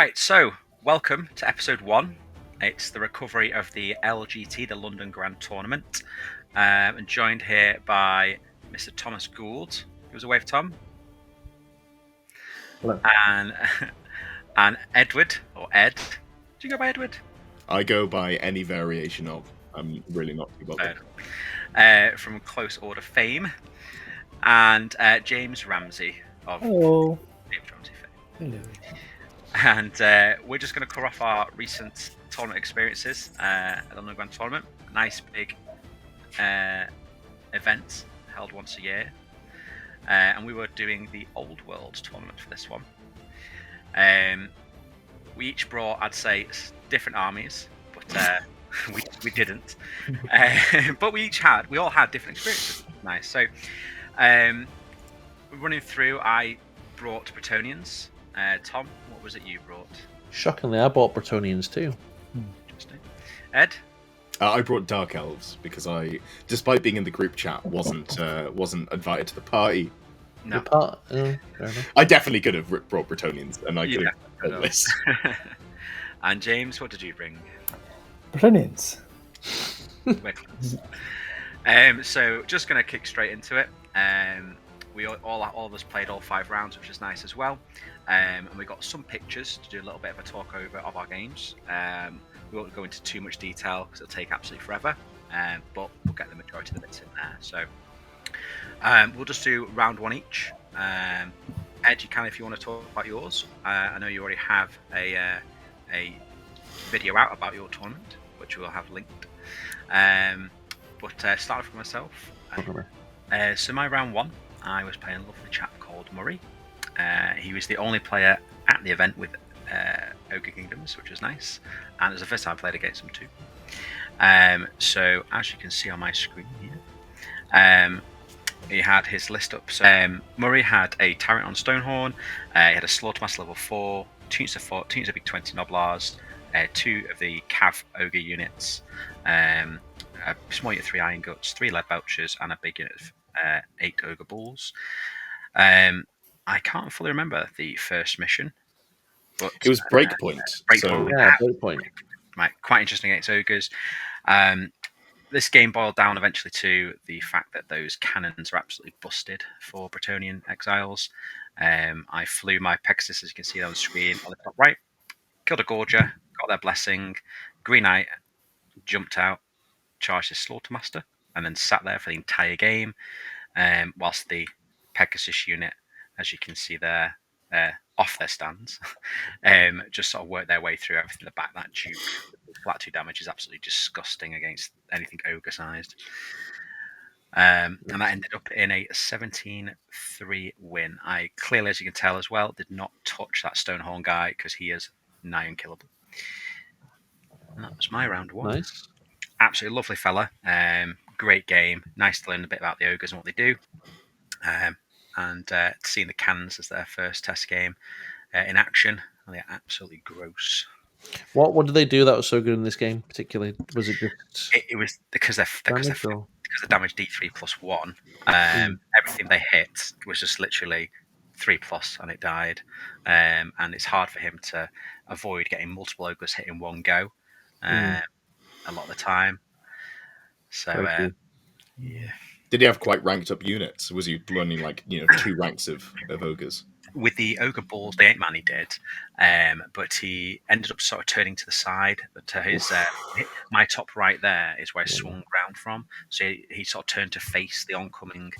Right, so welcome to episode 1. It's the recovery of the LGT, the London Grand Tournament. And joined here by Mr. Thomas Gould. Give us a wave, Tom. Hello. And Edward, or Ed. Do you go by Edward? I go by any variation of. I'm really not too bothered. From Close Order fame. And James Ramsey of Hello. James Ramsey fame. Hello. And we're just going to cover off our recent tournament experiences at the London Grand Tournament. Nice big event held once a year. And we were doing the Old World tournament for this one. We each brought, I'd say, different armies, but we didn't. But we all had different experiences. Nice. So, running through, I brought Bretonians. Tom, what was it you brought? Shockingly, I bought Bretonians too. Interesting. Ed? I brought Dark Elves because I, despite being in the group chat, wasn't invited to the party. No. Fair enough. I definitely could have brought Bretonians, and I could Yeah, have done this. And James, what did you bring? Bretonians. We're close. So just going to kick straight into it. We all of us played all 5 rounds, which is nice as well. And we got some pictures to do a little bit of a talk over of our games. We won't go into too much detail because it'll take absolutely forever. But we'll get the majority of the bits in there. So we'll just do round 1 each. Ed, you can if you want to talk about yours. I know you already have a video out about your tournament, which we'll have linked. But starting from myself. So my round 1, I was playing a lovely chap called Murray. He was the only player at the event with Ogre Kingdoms, which was nice. And it was the first time I played against him too. So as you can see on my screen here, he had his list up. So Murray had a Tyrant on Stonehorn, he had a Slaughtermaster level 4, 2 units of big 20 Noblars, 2 of the Cav Ogre units, a small unit of 3 Iron Guts, 3 Lead Belchers, and a big unit of 8 Ogre Bulls. I can't fully remember the first mission, but It was Breakpoint. Breakpoint. Right, quite interesting against Ogres. This game boiled down eventually to the fact that those cannons are absolutely busted for Bretonian exiles. I flew my Pegasus, as you can see on the screen, on the top right, killed a Gorger, got their blessing. Green Knight jumped out, charged his Slaughtermaster, and then sat there for the entire game, whilst the Pegasus unit, as you can see there, off their stands, just sort of worked their way through everything in the back. That Duke, flat 2 damage, is absolutely disgusting against anything ogre-sized. And that ended up in a 17-3 win. I clearly, as you can tell as well, did not touch that Stonehorn guy because he is nigh unkillable. And that was my round 1. Nice. Absolutely lovely fella. Great game. Nice to learn a bit about the ogres and what they do. And seeing the cannons as their first test game in action, they're absolutely gross. What did they do that was so good in this game, particularly? Was it just It was because they're damage D3 plus 1. Everything they hit was just literally 3+, and it died. And it's hard for him to avoid getting multiple ogres hit in one go a lot of the time. So yeah. Did he have quite ranked up units? Was he running 2 ranks of ogres? With the Ogre Balls, the 8-man he did, but he ended up sort of turning to the side. But his my top right there is where I swung round from. So he sort of turned to face the oncoming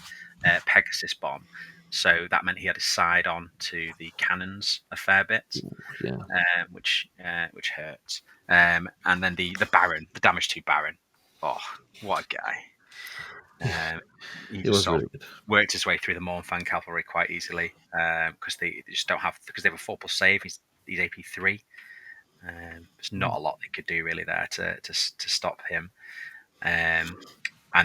Pegasus bomb. So that meant he had his side on to the cannons a fair bit, which hurts. And then the Baron, the damage 2 Baron. Oh, what a guy! He just really worked his way through the Mornfang cavalry quite easily because they just don't have, because they have a 4+ save. He's AP 3. There's not a lot they could do really there to stop him. And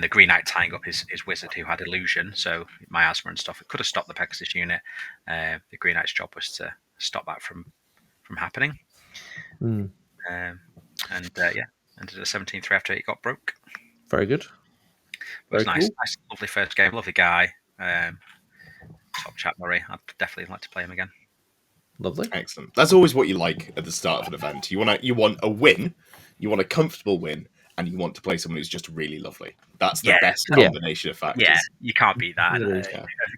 the Green Knight tying up his wizard who had illusion, so miasma and stuff. It could have stopped the Pegasus unit. The Green Knight's job was to stop that from happening. And ended a 17-3 after it got broke. Very good. It was nice, lovely first game, lovely guy. Top chap Murray. I'd definitely like to play him again. Lovely. Excellent. That's always what you like at the start of an event. You want a win, you want a comfortable win, and you want to play someone who's just really lovely. That's the Yeah. best Yeah. combination of factors. Yeah, you can't beat that. And, It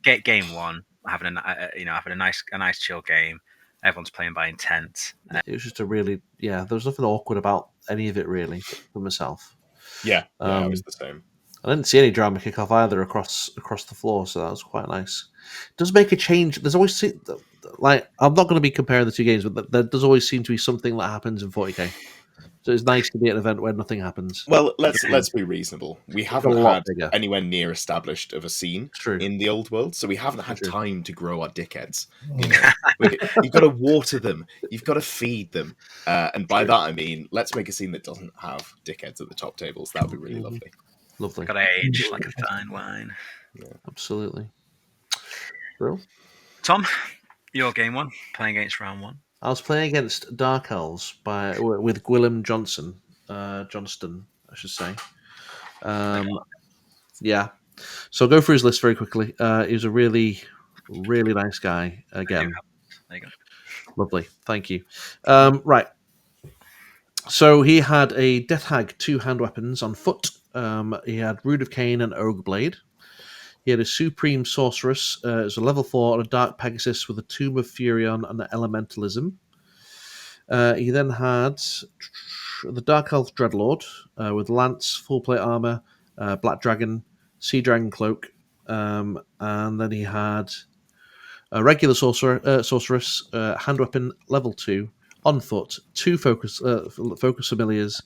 is. game one, having having a nice chill game. Everyone's playing by intent. It was just a really, there was nothing awkward about any of it really for myself. Yeah, I was the same. I didn't see any drama kick off either across the floor, so that was quite nice. It does make a change. There's always like I'm not going to be comparing the two games, but there does always seem to be something that happens in 40k. So it's nice to be at an event where nothing happens. Well, let's be reasonable. We haven't a lot had bigger. anywhere near established of a scene It's true. in the old world, so we haven't had True. time to grow our dickheads. You know, you've got to water them, you've got to feed them, and by that I mean let's make a scene that doesn't have dickheads at the top tables. That would be really lovely. Lovely. Got to age like a fine wine. Absolutely. Real. Tom, your game one, playing against round one. I was playing against Dark Elves with Gwillem Johnston, I should say. Yeah. So I'll go through his list very quickly. He was a really, really nice guy. Again, There you go. lovely. Thank you. Right. So he had a Death Hag 2-hand weapons on foot. He had Rood of Cain and Ogre Blade. He had a Supreme Sorceress. It was a level 4 on a Dark Pegasus with a Tomb of Furion and an Elementalism. He then had the Dark Elf Dreadlord with Lance, full plate armor, Black Dragon, Sea Dragon Cloak, and then he had a regular sorceress, hand weapon level 2, on foot, 2 focus familiars,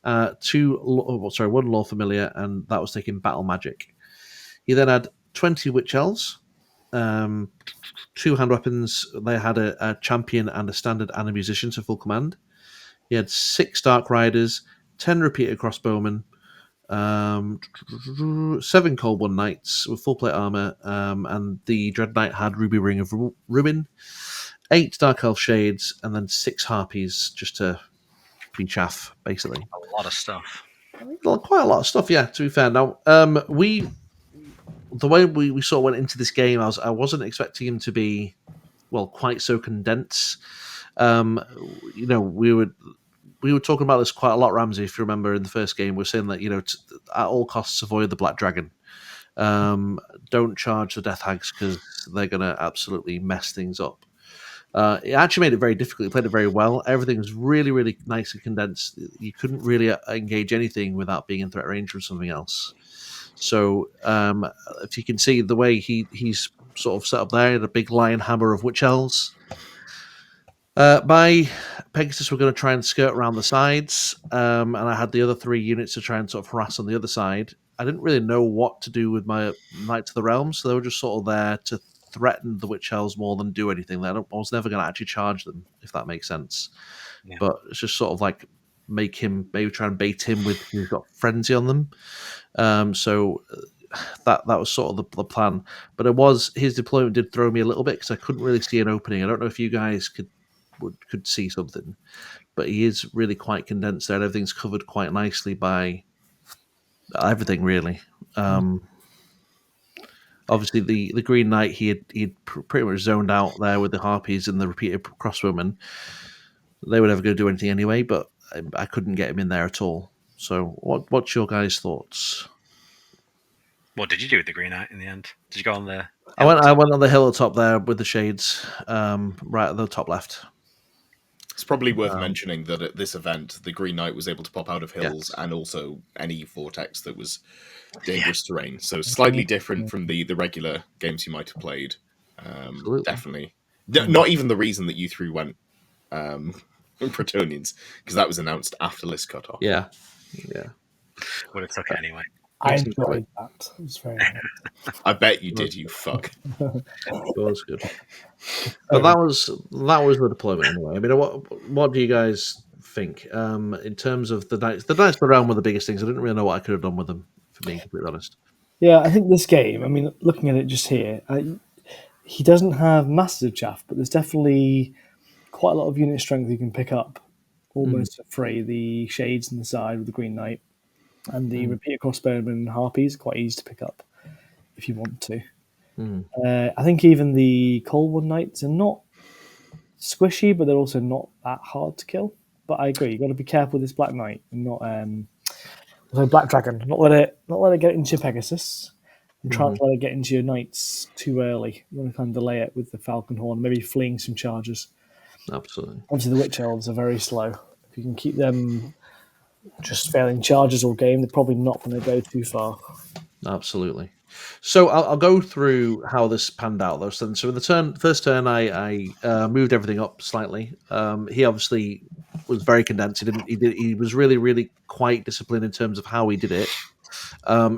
one law familiar, and that was taking battle magic. He then had 20 witch elves, 2 hand weapons. They had a champion and a standard and a musician to full command. He had 6 dark riders, 10 repeated crossbowmen, 7 Cold One Knights with full plate armor, and the Dread Knight had Ruby Ring of Ruin, 8 Dark Elf Shades, and then 6 Harpies just to be chaff, basically. A lot of stuff. Quite a lot of stuff, yeah, to be fair. Now, the way we sort of went into this game, I wasn't expecting him to be, quite so condensed. We were talking about this quite a lot, Ramsey, if you remember in the first game. We were saying that, at all costs avoid the Black Dragon. Don't charge the Death Hags because they're going to absolutely mess things up. It actually made it very difficult. He played it very well. Everything was really, really nice and condensed. You couldn't really engage anything without being in threat range from something else. So if you can see the way he's sort of set up there, the big lion hammer of witch elves. My Pegasus were going to try and skirt around the sides, and I had the other 3 units to try and sort of harass on the other side. I didn't really know what to do with my Knights of the Realm, so they were just sort of there to threaten the witch elves more than do anything. I was never going to actually charge them, if that makes sense. Yeah. But it's just sort of like maybe try and bait him with he's got frenzy on them. So that was sort of the plan. But his deployment did throw me a little bit because I couldn't really see an opening. I don't know if you guys could see something, but he is really quite condensed there. Everything's covered quite nicely by everything, really. Obviously, the Green Knight, he'd pretty much zoned out there with the Harpies and the repeated crossbowmen. They were never going to do anything anyway, but I couldn't get him in there at all. So, what's your guys' thoughts? What did you do with the Green Knight in the end? Did you go on the? I went on the hill top there with the shades, right at the top left. It's probably worth mentioning that at this event, the Green Knight was able to pop out of hills and also any vortex that was dangerous terrain. So slightly different from the regular games you might have played. Definitely. Not even the reason that you 3 went Bretonians, because that was announced after list cutoff. Yeah. Would have took it anyway. I enjoyed that. It was very nice. I bet you did, you fuck. It was good. But that was the deployment anyway. I mean, what do you guys think in terms of the Knights? The Knights of the Realm were the biggest things. I didn't really know what I could have done with them, for being completely honest. Yeah, I think this game, I mean, looking at it just here, he doesn't have massive chaff, but there's definitely quite a lot of unit strength you can pick up almost for free. The Shades on the side with the Green Knight and the repeated crossbowmen and Harpies, quite easy to pick up if you want to. I think even the Cold One Knights are not squishy, but they're also not that hard to kill. But I agree, you've got to be careful with this Black Knight and not Black Dragon. Not let it get into your Pegasus, and try not to let it get into your Knights too early. You want to kind of delay it with the Falcon Horn, maybe fleeing some charges. Absolutely. Obviously, the Witch Elves are very slow. If you can keep them just failing charges all game, they're probably not going to go too far. Absolutely. So I'll go through how this panned out, though. So in the first turn, I moved everything up slightly. He obviously was very condensed. He was really, really quite disciplined in terms of how he did it.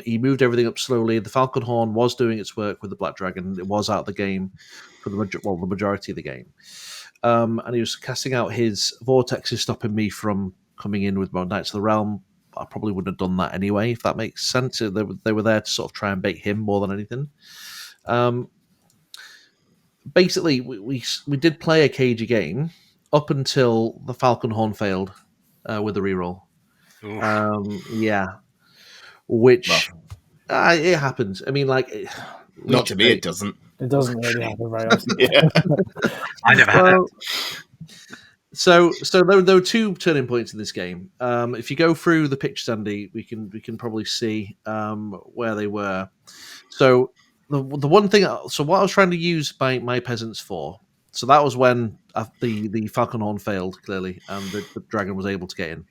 He moved everything up slowly. The Falcon Horn was doing its work with the Black Dragon. It was out of the game for the majority of the game. And he was casting out his vortexes, stopping me from coming in with my Knights of the Realm. I probably wouldn't have done that anyway, if that makes sense. They were there to sort of try and bait him more than anything. Basically, we did play a cagey game up until the Falcon Horn failed with the reroll. Yeah, which it happens. I mean, like, not to me, it doesn't. It doesn't really happen very often. Yeah. I never had it. So there were two turning points in this game. If you go through the pictures, Andy, we can probably see where they were. So the one thing, so what I was trying to use my peasants for, so that was when the Falcon Horn failed clearly, and the dragon was able to get in.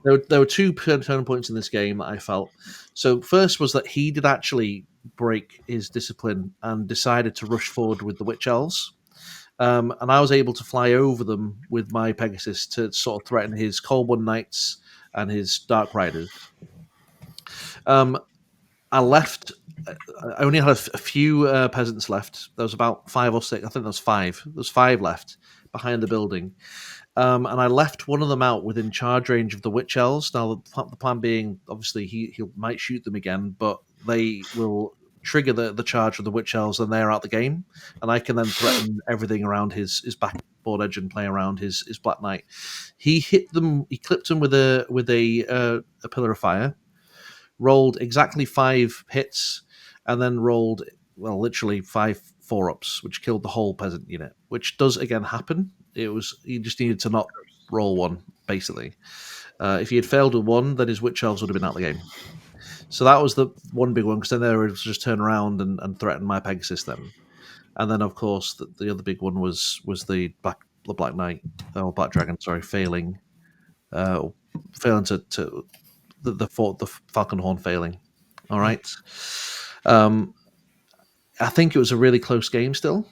There were two turning points in this game that I felt. So first was that he did actually break his discipline and decided to rush forward with the Witch Elves. And I was able to fly over them with my Pegasus to sort of threaten his Cold One Knights and his Dark Riders. I left. I only had a few peasants left. There was about 5 or 6. I think there was 5. There was 5 left behind the building. And I left one of them out within charge range of the Witch Elves. Now, the plan being, obviously, he might shoot them again, but they will trigger the charge of the Witch Elves, and they're out the game. And I can then threaten everything around his backboard edge and play around his Black Knight. He hit them. He clipped them with a Pillar of Fire. Rolled exactly 5 hits, and then rolled literally 5 4-ups, which killed the whole peasant unit. Which does again happen. He just needed to not roll 1, basically. If he had failed with 1, then his Witch Elves would have been out of the game. So that was the one big one, because then they were just turn around and threaten my Pegasus then. And then, of course, the other big one was the Black Knight, or Black Dragon, sorry, failing to the Falcon Horn failing. All right. I think it was a really close game still.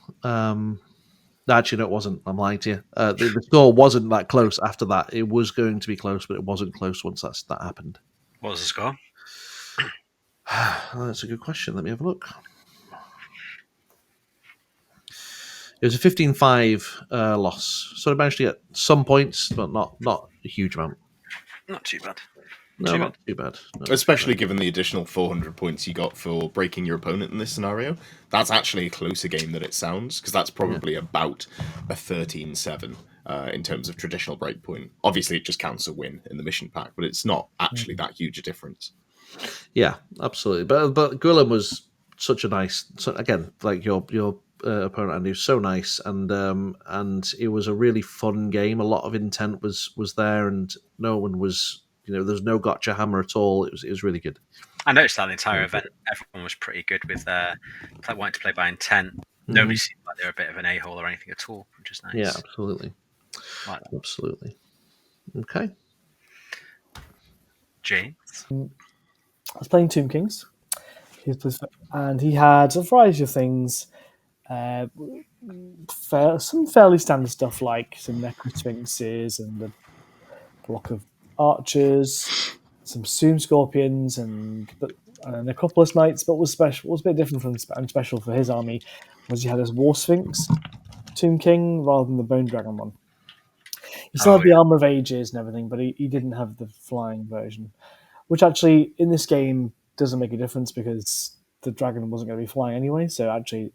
Actually, no, it wasn't. I'm lying to you. The score wasn't that close after that. It was going to be close, but it wasn't close once that happened. What was the score? That's a good question. Let me have a look. It was a 15-5 loss. So I managed to get some points, but not a huge amount. Not too bad. No, not too bad. Especially given the additional 400 points you got for breaking your opponent in this scenario. That's actually a closer game than it sounds, because that's probably about a 13-7 in terms of traditional breakpoint. Obviously, it just counts a win in the mission pack, but it's not actually that huge a difference. Yeah, absolutely. But Guillem was such a nice, again, like your opponent, Andy, was so nice, and it was a really fun game. A lot of intent was there, and no one was. There's no gotcha hammer at all. It was really good. I noticed that the entire event, everyone was pretty good with wanting to play by intent. Nobody seemed like they were a bit of an a-hole or anything at all, which is nice. Yeah, absolutely. Like that. Absolutely. Okay. James? I was playing Tomb Kings, and he had a variety of things. Some fairly standard stuff like some Necrosphinxes and a block of archers, some Soom Scorpions, and Necropolis Knights. But what was a bit different and special for his army was he had his War Sphinx Tomb King rather than the Bone Dragon one. He still had the Armor of Ages and everything, but he didn't have the flying version, which actually in this game doesn't make a difference because the dragon wasn't going to be flying anyway. So actually,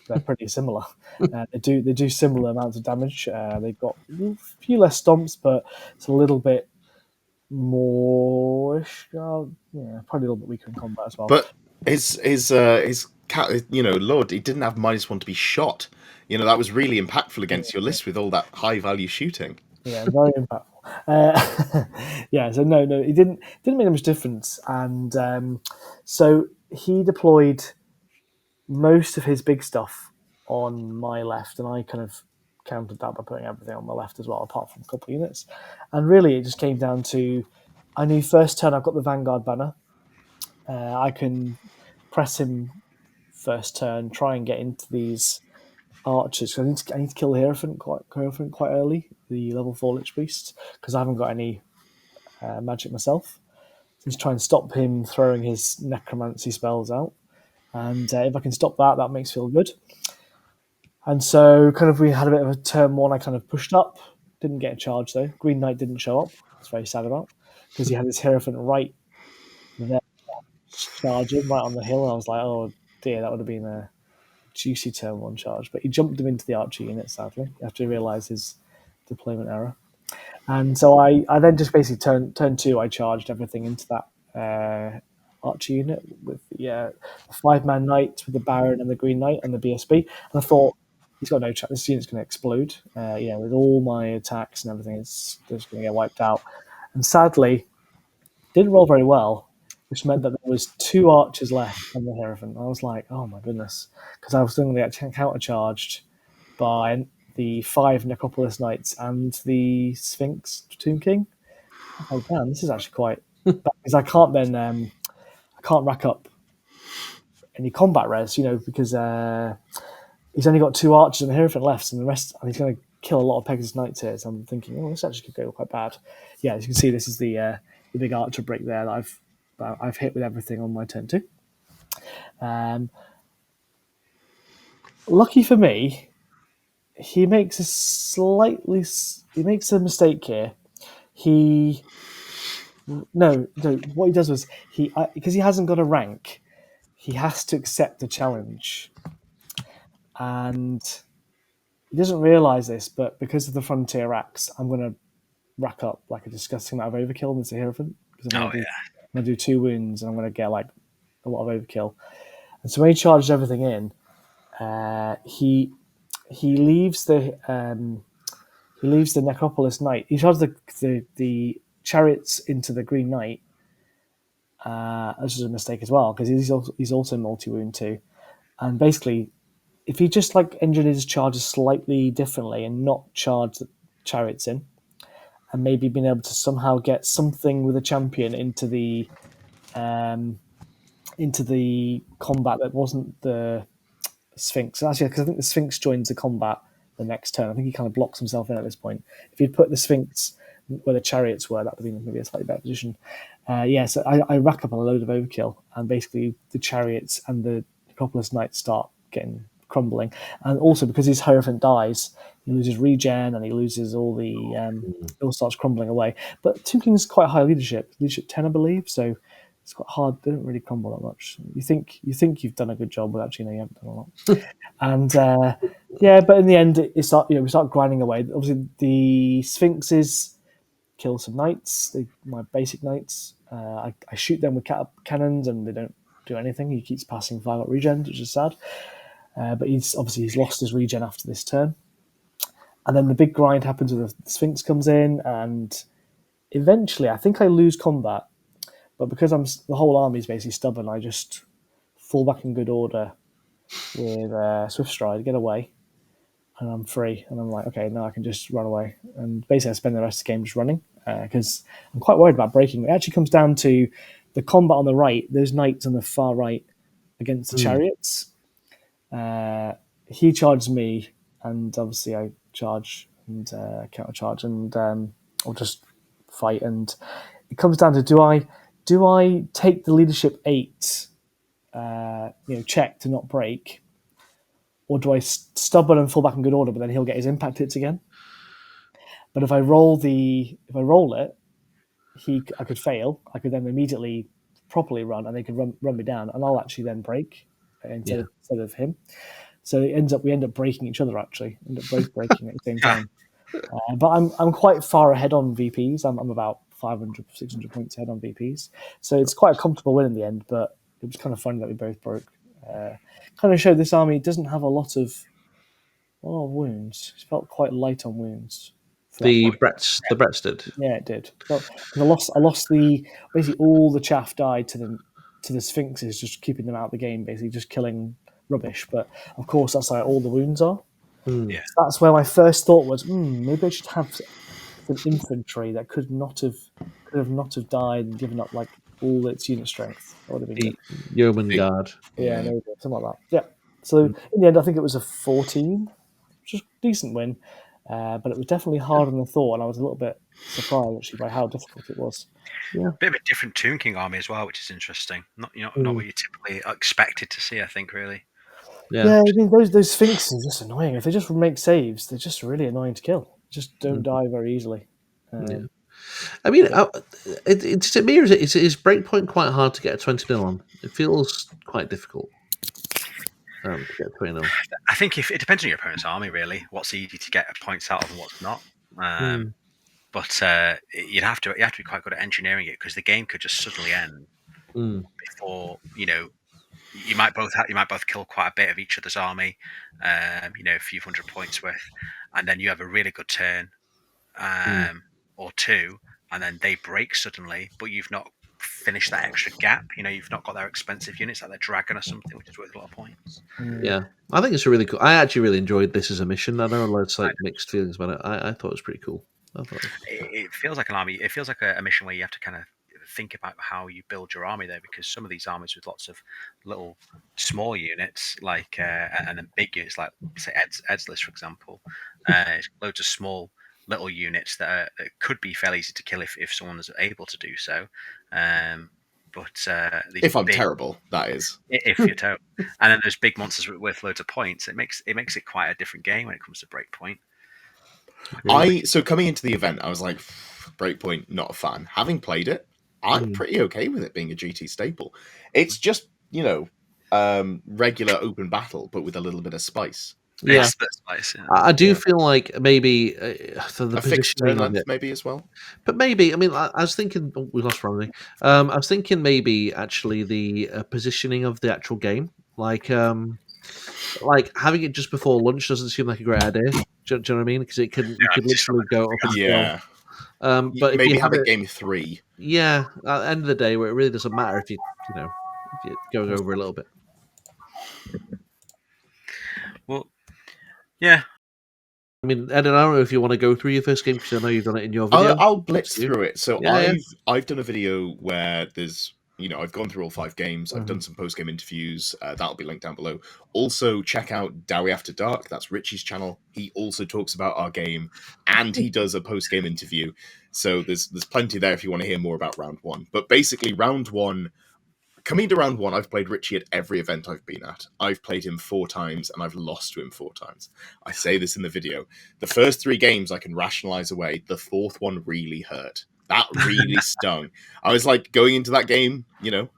they're pretty similar. They do similar amounts of damage. They've got a few less stomps, but it's a little bit more. Probably a little bit weaker in combat as well. But his cat, Lord, he didn't have -1 to be shot. that was really impactful against your list with all that high value shooting. Yeah, very impactful. Yeah, so no, it didn't make much difference, and so he deployed most of his big stuff on my left, and I kind of countered that by putting everything on my left as well, apart from a couple of units. And really, it just came down to I knew first turn I've got the Vanguard banner. I can press him first turn, try and get into these archers. So I need to kill the Hierophant quite early, the level 4 Lich Beast, because I haven't got any magic myself. So just try and stop him throwing his necromancy spells out. And if I can stop that, that makes me feel good. And so kind of we had a bit of a turn one. I kind of pushed up, didn't get a charge though. Green Knight didn't show up. I was very sad about, because he had his Hierophant right there charging right on the hill. And I was like, oh dear, that would have been a juicy turn one charge. But he jumped him into the archer unit, sadly, after he realised his deployment error. And so I then just basically turn two, I charged everything into that archer unit with the 5-man knight with the Baron and the Green Knight and the BSB. And I thought, he's got no chance. This unit's going to explode. With all my attacks and everything, it's just going to get wiped out. And sadly, didn't roll very well, which meant that there was 2 archers left on the Hierophant. I was like, oh my goodness, because I was going to get countercharged by the 5 Necropolis Knights and the Sphinx Tomb King. I was like, damn, this is actually quite bad, because I can't then I can't rack up any combat res, because he's only got 2 archers and the Hierophant left, and the rest, and he's going to kill a lot of Pegasus Knights here. So I'm thinking, this actually could go quite bad. Yeah, as you can see, this is the big archer break there that I've hit with everything on my turn 2. Lucky for me, he makes a mistake here. What he does was because he hasn't got a rank, he has to accept the challenge, and he doesn't realise this, but because of the Frontier Axe, I'm going to rack up like a disgusting amount of overkill with the Hierophant, because I'm going to do 2 wounds and I'm going to get like a lot of overkill. And so when he charges everything in, he leaves the Necropolis Knight. He charges the chariots into the Green Knight. This is a mistake as well, because he's also multi-wound too. And basically, if he just engineered his charges slightly differently and not charge the chariots in, and maybe been able to somehow get something with a champion into the combat that wasn't the Sphinx. Actually, because I think the Sphinx joins the combat the next turn. I think he kind of blocks himself in at this point. If he'd put the Sphinx where the chariots were, that would have been maybe a slightly better position. So I rack up a load of overkill, and basically the chariots and the Necropolis Knights start getting crumbling. And also because his Hierophant dies, he loses regen and he loses all the it all starts crumbling away. But Tomb King's quite high leadership 10, I believe, so it's quite hard. They don't really crumble that much. You think you've done a good job, but actually no, you haven't done a lot. And but in the end, we start grinding away. Obviously, the Sphinxes kill some knights, my basic knights. I shoot them with cannons, and they don't do anything. He keeps passing 5 up regen, which is sad. But he's lost his regen after this turn. And then the big grind happens with the Sphinx comes in, and eventually I think I lose combat. But because the whole army is basically stubborn, I just fall back in good order with Swift Stride, get away, and I'm free. And I'm like, okay, now I can just run away. And basically I spend the rest of the game just running, because I'm quite worried about breaking. It actually comes down to the combat on the right, those knights on the far right against the chariots. He charges me, and obviously I charge and countercharge, and I'll just fight. And it comes down to do I take the leadership 8 check to not break, or do I stubborn and fall back in good order, but then he'll get his impact hits again? But if I roll it, I could fail. I could then immediately properly run, and they could run me down, and I'll actually then break instead of him. So we end up breaking each other. Actually, end up both breaking at the same time. But I'm quite far ahead on VPs. I'm about 500, 600 points ahead on VPs. So it's quite a comfortable win in the end. But it was kind of funny that we both broke. Kind of showed this army doesn't have a lot of a lot of wounds. It felt quite light on wounds for that The point. Bretts did. Yeah, it did. Because I lost the basically all the chaff died to the sphinxes, just keeping them out of the game, basically just killing rubbish. But of course, that's like all the wounds are. Yeah. So that's where my first thought was, maybe I should have some infantry that could not have died and given up like all its unit strength. That would have been good. The Yeoman Guard. Yeah, Yeah. there we go, something like that. Yeah. So in the end, I think it was a 14, which is a decent win, but it was definitely harder than I thought, and I was a little bit surprised actually by how difficult it was. Yeah. Bit of a different Tomb King army as well, which is interesting. Not Mm. what you typically expected to see, I think, really. Yeah, I mean those sphinxes are just annoying. If they just make saves, they're just really annoying to kill. Just don't die very easily. Yeah. I mean, to me, is Breakpoint quite hard to get a 20-0 on? It feels quite difficult to get 20-0. I think if it depends on your opponent's army, really. What's easy to get points out of and what's not. But you have to be quite good at engineering it, because the game could just suddenly end before you might both kill quite a bit of each other's army, a few hundred points worth, and then you have a really good turn or two, and then they break suddenly, but you've not finished that extra gap. You've not got their expensive units like their dragon or something, which is worth a lot of points. Yeah, I think it's a really cool. I actually really enjoyed this as a mission. I know loads like mixed feelings about it. I thought it was pretty cool. It feels like an army. It feels like a mission where you have to kind of think about how you build your army there, because some of these armies with lots of little small units, like and then big units, like say Ed's list, for example, loads of small little units that could be fairly easy to kill if someone's able to do so. But these If I'm terrible, that is. If you're terrible, and then those big monsters worth loads of points, it makes it quite a different game when it comes to Breakpoint. So coming into the event, I was like, Breakpoint, not a fan. Having played it, I'm pretty okay with it being a GT staple. It's just, regular open battle, but with a little bit of spice. Yeah, spice, yeah. I do feel like maybe for the a fixed turn positioning of length, it, maybe as well. but maybe I was thinking we lost Romney. I was thinking maybe actually the positioning of the actual game, like having it just before lunch doesn't seem like a great idea. Do you know what I mean? Because you could literally go up and Yeah. but if maybe you have it game 3. Yeah, at the end of the day, where it really doesn't matter if if you're going over a little bit. Well, yeah. I mean, Ed, I don't know if you want to go through your first game, because I know you've done it in your video. I'll blitz through it. So Yeah. I've done a video where there's I've gone through all 5 games. I've done some post-game interviews. That'll be linked down below. Also, check out Dowie After Dark. That's Richie's channel. He also talks about our game, and he does a post-game interview. So there's plenty there if you want to hear more about round 1. But basically, round 1, coming to round 1, I've played Richie at every event I've been at. I've played him 4 times, and I've lost to him 4 times. I say this in the video. The first 3 games I can rationalize away. The 4th one really hurt. That really stung. I was like, going into that game,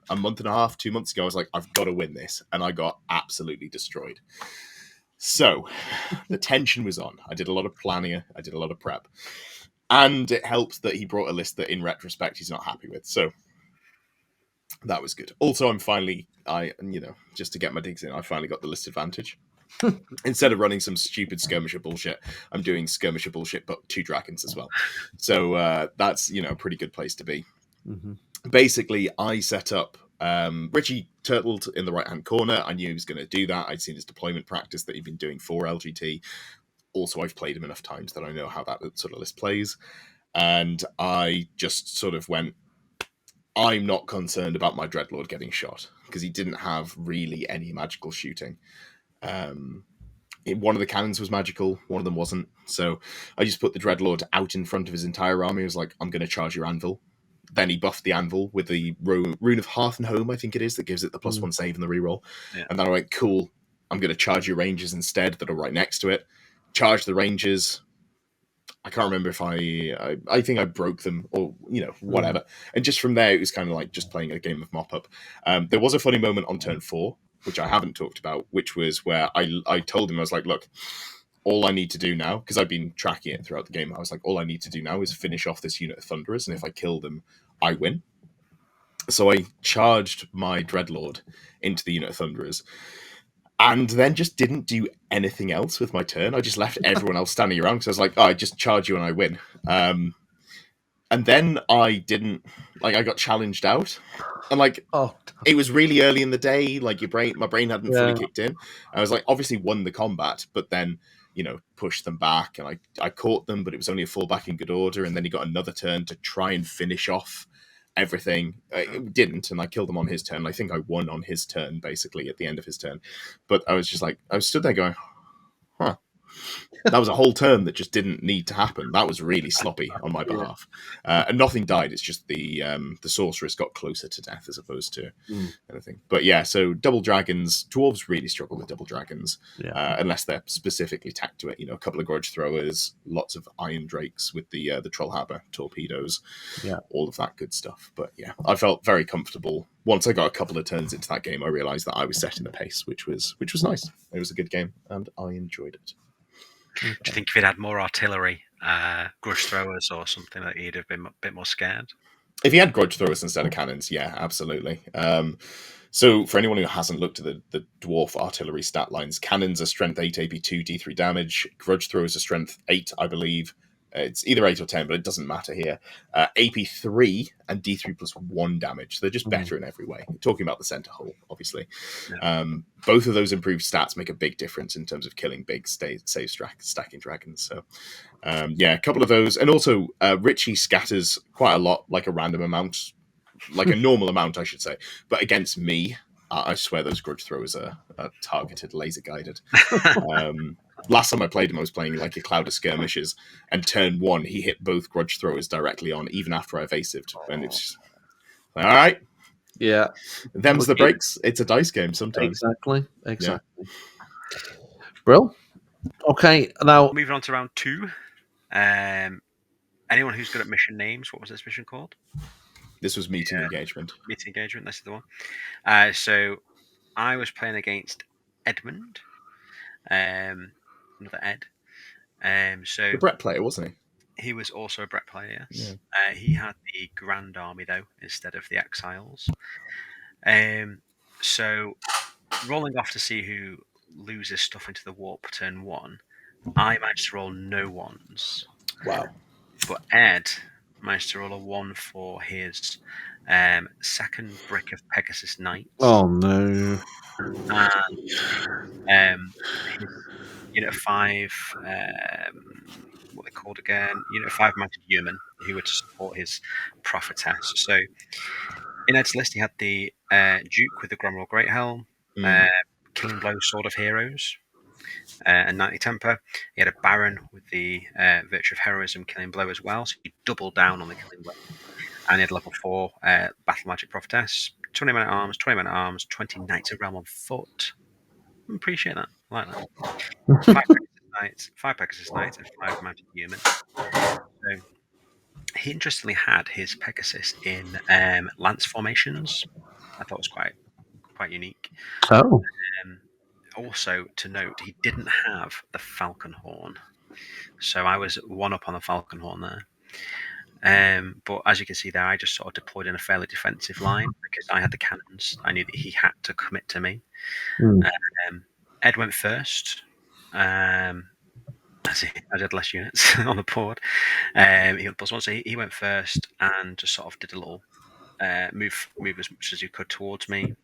a month and a half, 2 months ago, I was like, I've got to win this. And I got absolutely destroyed. So the tension was on. I did a lot of planning. I did a lot of prep. And it helped that he brought a list that in retrospect he's not happy with. So that was good. Also, I'm finally, just to get my digs in, I finally got the list advantage. Instead of running some stupid skirmisher bullshit, I'm doing skirmisher bullshit, but 2 dragons as well. So that's, a pretty good place to be. Basically, I set up, Richie turtled in the right-hand corner. I knew he was going to do that. I'd seen his deployment practice that he'd been doing for LGT. Also, I've played him enough times that I know how that sort of list plays. And I just sort of went, I'm not concerned about my Dreadlord getting shot, because he didn't have really any magical shooting. One of the cannons was magical, one of them wasn't. So I just put the Dreadlord out in front of his entire army. I was like, I'm going to charge your anvil. Then he buffed the anvil with the Rune of Hearth and Home, I think it is, that gives it the +1 save and the reroll. Yeah. And then I went, cool, I'm going to charge your rangers instead that are right next to it. Charge the rangers. I can't remember if I think I broke them or, whatever. And just from there, it was kind of like just playing a game of mop-up. There was a funny moment on turn 4, which I haven't talked about, which was where I told him, I was like, look, all I need to do now, because I've been tracking it throughout the game, I was like, all I need to do now is finish off this unit of Thunderers, and if I kill them, I win. So I charged my Dreadlord into the unit of Thunderers, and then just didn't do anything else with my turn. I just left everyone else standing around because I was like, oh, I just charge you and I win. And then I didn't, like, I got challenged out. And, like, it was really early in the day. Like, my brain hadn't fully kicked in. I was like, obviously won the combat, but then, pushed them back. And I caught them, but it was only a fallback in good order. And then he got another turn to try and finish off everything. It didn't, and I killed him on his turn. I think I won on his turn, basically, at the end of his turn. But I was just like, I was stood there going, huh. That was a whole turn that just didn't need to happen. That was really sloppy on my behalf. And nothing died. It's just the sorceress got closer to death as opposed to anything. But yeah, so double dragons, dwarves really struggle with double dragons, unless they're specifically tacked to it. A couple of grudge throwers, lots of iron drakes with the Trollhammer torpedoes, all of that good stuff. But yeah, I felt very comfortable. Once I got a couple of turns into that game, I realized that I was setting the pace, which was nice. It was a good game, and I enjoyed it. Do you think if he'd had more artillery, grudge throwers or something, that he'd have been a bit more scared? If he had grudge throwers instead of cannons, yeah, absolutely. So for anyone who hasn't looked at the dwarf artillery stat lines, cannons are strength 8, AP 2, D3 damage. Grudge throwers are strength 8, I believe. It's either 8 or 10, but it doesn't matter here. AP 3 and D3 plus 1 damage. They're just better in every way. Talking about the center hull, obviously. Yeah. Both of those improved stats make a big difference in terms of killing big save stacking dragons. So, a couple of those. And also, Richie scatters quite a lot, like a random amount, like a normal amount, I should say. But against me, I swear those grudge throwers are targeted, laser guided. Last time I played him, I was playing like a cloud of skirmishes, and turn 1, he hit both grudge throwers directly on, even after I evasived. And it's just, all right. Yeah. Them's the breaks. It's a dice game sometimes. Exactly. Yeah. Brill. Okay, now moving on to round 2. Anyone who's good at mission names, what was this mission called? This was Meeting Engagement. Meeting Engagement, this is the one. So I was playing against Edmund, another Ed. So the Brett player, wasn't he? He was also a Brett player, yes. Yeah. He had the Grand Army, though, instead of the Exiles. So rolling off to see who loses stuff into the warp turn 1, I managed to roll no ones. Wow. But Ed managed to roll a 1 for his second brick of Pegasus Knights. Oh, no. And his Unit 5, what they called again? Unit 5 mounted yeomen who were to support his prophetess. So in Ed's list, he had the Duke with the Gromwell Great Helm, Killing Blow Sword of Heroes, and Knightly Temper. He had a Baron with the Virtue of Heroism, Killing Blow as well. So he doubled down on the Killing Blow. And he had level 4 Battle Magic Prophetess, 20 men at arms, 20 men at arms, 20 Knights of Realm on foot. I appreciate that. I like that. 5 Pegasus Knights, and 5 mounted yeomen. So he interestingly had his Pegasus in lance formations. I thought it was quite unique. Oh. Also to note, he didn't have the Falcon Horn, so I was 1 up on the Falcon Horn there. But as you can see there, I just sort of deployed in a fairly defensive line because I had the cannons. I knew that he had to commit to me. Ed went first. I had less units on the board. He had +1, so he went first and just sort of did a little move as much as he could towards me.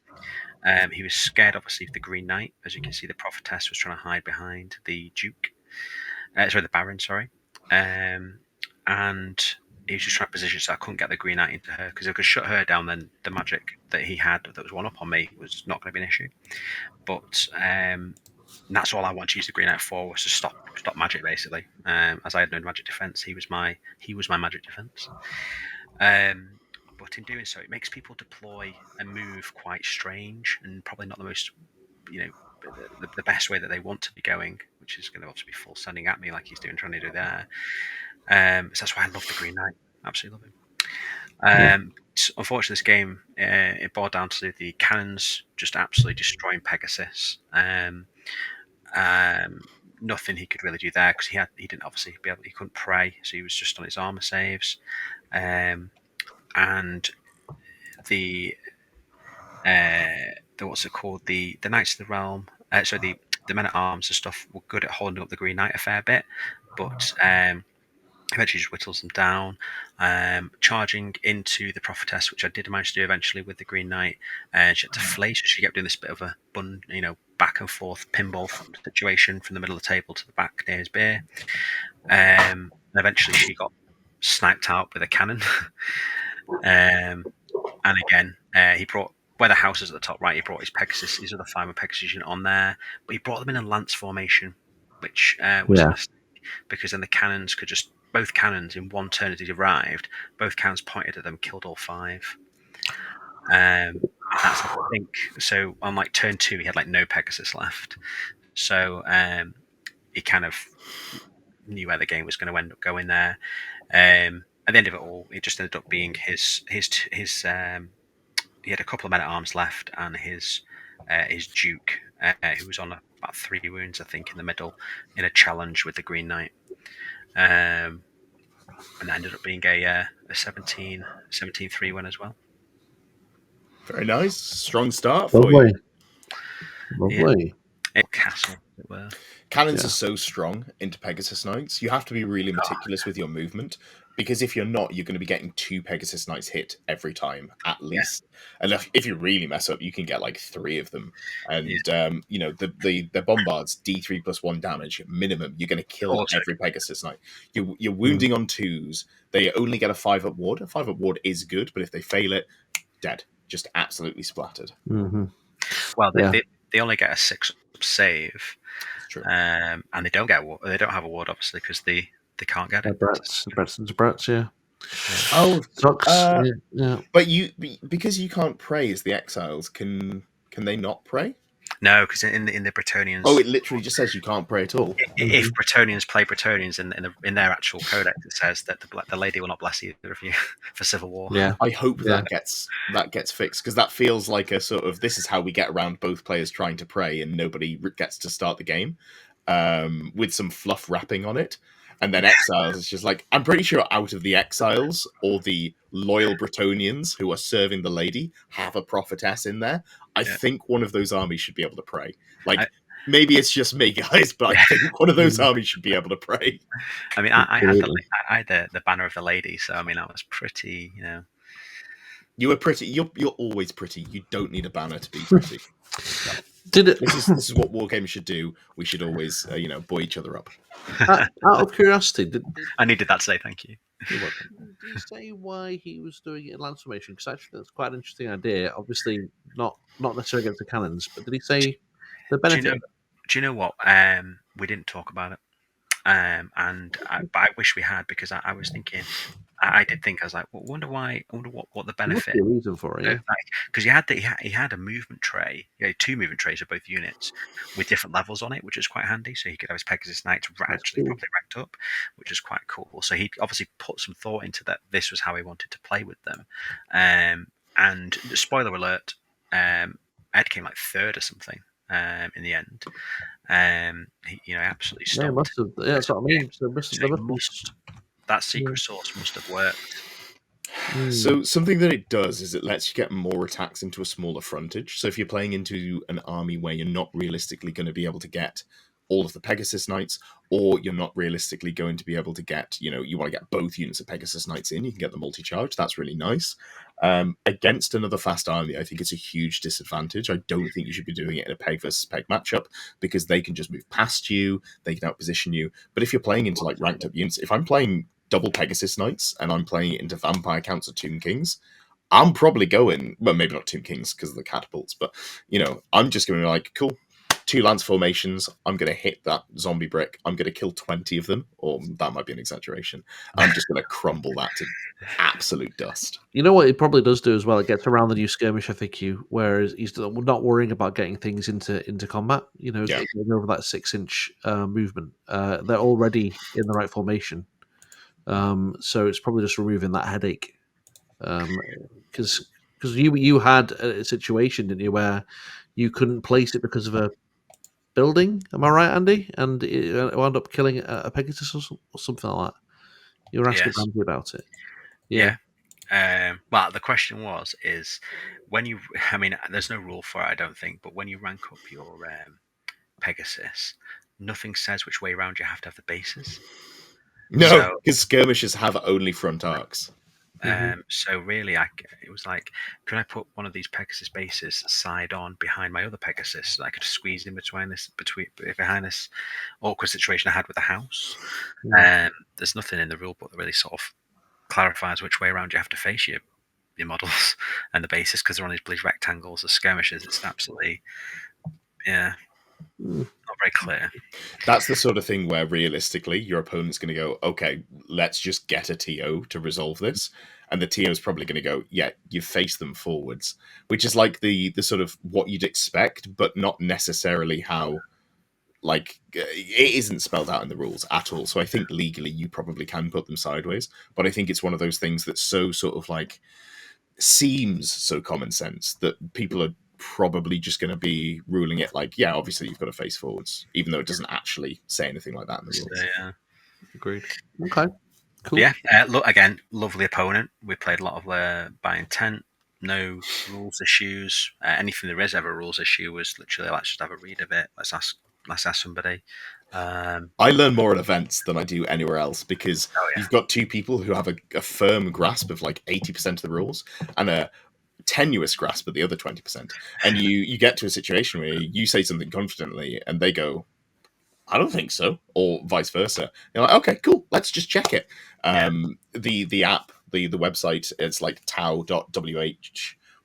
He was scared, obviously, of the Green Knight. As you can see, the prophetess was trying to hide behind the Duke. The Baron, sorry. And he was just trying to position so I couldn't get the Green Knight into her, because if I could shut her down, then the magic that he had that was 1 up on me was not going to be an issue. But that's all I wanted to use the Green Knight for, was to stop magic, basically. As I had no magic defense, he was my magic defense. But in doing so, it makes people deploy and move quite strange, and probably not the most, the best way that they want to be going, which is going to obviously be full sending at me like he's trying to do there. So that's why I love the Green Knight. Absolutely love him. Unfortunately, this game it boiled down to the cannons just absolutely destroying Pegasus. Nothing he could really do there because he didn't obviously he couldn't pray, so he was just on his armor saves. And the what's it called? The Knights of the Realm So the men at arms and stuff were good at holding up the Green Knight a fair bit, but eventually just whittles them down, charging into the prophetess, which I did manage to do eventually with the Green Knight. And she had to flay, so she kept doing this bit of a back and forth pinball situation from the middle of the table to the back near his beer. And eventually she got sniped out with a cannon. And again, he brought, where the house is at the top right, he brought his Pegasus, his other 5 Pegasus unit on there, but he brought them in a lance formation, which was a mistake, because then the cannons could just, both cannons in one turn as he arrived, both cannons pointed at them, killed all 5. And that's, I think, so on like turn 2, he had like no Pegasus left. So he kind of knew where the game was going to end up going there. At the end of it all, it just ended up being his he had a couple of men at arms left, and his Duke, who was on about 3 wounds, I think, in the middle, in a challenge with the Green Knight. And that ended up being a 17-3 win as well. Very nice. Strong start for Lovely. you. Lovely. Yeah. Castle, as it were. Cannons are so strong into Pegasus Knights. You have to be really meticulous with your movement, because if you're not, you're going to be getting 2 Pegasus Knights hit every time, at least. And if you really mess up, you can get like 3 of them. And the bombards, D3+1 damage minimum. You're going to kill every Pegasus Knight. You're wounding on 2s. They only get a 5-up ward. A 5-up ward is good, but if they fail it, dead. Just absolutely splattered. Mm-hmm. Well, they only get a 6-up save. True. And they don't get they don't have a ward, obviously, because they can't get it. Brats, yeah. Oh, sucks. Yeah. But because you can't pray as the exiles, can they not pray? No, because in the Bretonnians, it literally just says you can't pray at all. If Bretonnians play Bretonnians in their actual codex, it says that the lady will not bless either of you for civil war. Yeah, I hope that gets fixed, because that feels like a sort of, this is how we get around both players trying to pray and nobody gets to start the game, with some fluff wrapping on it. And then exiles is just like, I'm pretty sure out of the exiles or the loyal Bretonnians who are serving the lady have a prophetess in there. I think one of those armies should be able to pray. Maybe it's just me, guys, but I think one of those armies should be able to pray. I mean, I had the banner of the lady, so I mean, I was pretty, You were pretty. You're always pretty. You don't need a banner to be pretty. This is what war games should do. We should always, buoy each other up. Out of curiosity, I needed that to say thank you. Did he say why he was doing it in lance formation? Because actually, that's quite an interesting idea. Obviously, not necessarily against the cannons, but did he say the benefit? Do you know what? We didn't talk about it, but I wish we had, because I was thinking. I did think, I was like, well, wonder what the benefit. There must be a reason for it, because he had a movement tray, 2 movement trays of both units with different levels on it, which is quite handy. So he could have his Pegasus Knights actually properly ranked up, which is quite cool. So he obviously put some thought into that. This was how he wanted to play with them. And spoiler alert, Ed came like 3rd or something in the end. He absolutely stopped. Yeah, must have. Yeah, that's what I mean. So that secret sauce must have worked. So something that it does is it lets you get more attacks into a smaller frontage. So if you're playing into an army where you're not realistically going to be able to get all of the Pegasus Knights, or you're not realistically going to be able to get, you want to get both units of Pegasus Knights in, you can get the multi-charge. That's really nice. Against another fast army, I think it's a huge disadvantage. I don't think you should be doing it in a Peg versus Peg matchup, because they can just move past you, they can outposition you. But if you're playing into like ranked up units, if I'm playing double Pegasus Knights and I'm playing it into Vampire Counts of Tomb Kings, I'm probably going, well, maybe not Tomb Kings because of the catapults, but, I'm just going to be like, cool, 2 lance formations, I'm going to hit that zombie brick, I'm going to kill 20 of them, or that might be an exaggeration. I'm just going to crumble that to absolute dust. You know what it probably does do as well? It gets around the new skirmish FAQ, whereas he's not worrying about getting things into combat. Getting over that 6-inch movement. They're already in the right formation. So it's probably just removing that headache. Because you had a situation, didn't you, where you couldn't place it because of a building? Am I right, Andy? And it wound up killing a Pegasus or something like that. You were asking Andy about it. Yeah. Well, the question is when you, I mean, there's no rule for it, I don't think, but when you rank up Pegasus, nothing says which way around you have to have the bases. No, So because skirmishes have only front arcs. So really, it was like, can I put one of these Pegasus bases side on behind my other Pegasus so I could squeeze in behind this awkward situation I had with the house? There's nothing in the rule book that really sort of clarifies which way around you have to face your models and the bases, because they're on these rectangles of skirmishes. It's absolutely, not very clear. That's the sort of thing where realistically your opponent's going to go, okay, let's just get a TO to resolve this. And the TO is probably going to go, yeah, you face them forwards, which is like the sort of what you'd expect, but not necessarily how, like, it isn't spelled out in the rules at all. So I think legally you probably can put them sideways, but I think it's one of those things that's so sort of like seems so common sense that people are probably just going to be ruling it like, yeah, obviously you've got to face forwards, even though it doesn't actually say anything like that in the rules. Yeah. Agreed. Okay. Cool. Yeah. Look, again, lovely opponent. We played a lot of by intent. No rules issues. Anything there is ever a rules issue was literally, let's just have a read of it. Let's ask somebody. I learn more at events than I do anywhere else because you've got two people who have a firm grasp of like 80% of the rules and a tenuous grasp of the other 20%. And you get to a situation where you say something confidently and they go, I don't think so, or vice versa. You're like, okay, cool, let's just check it. The app, the website, it's like tau.wh,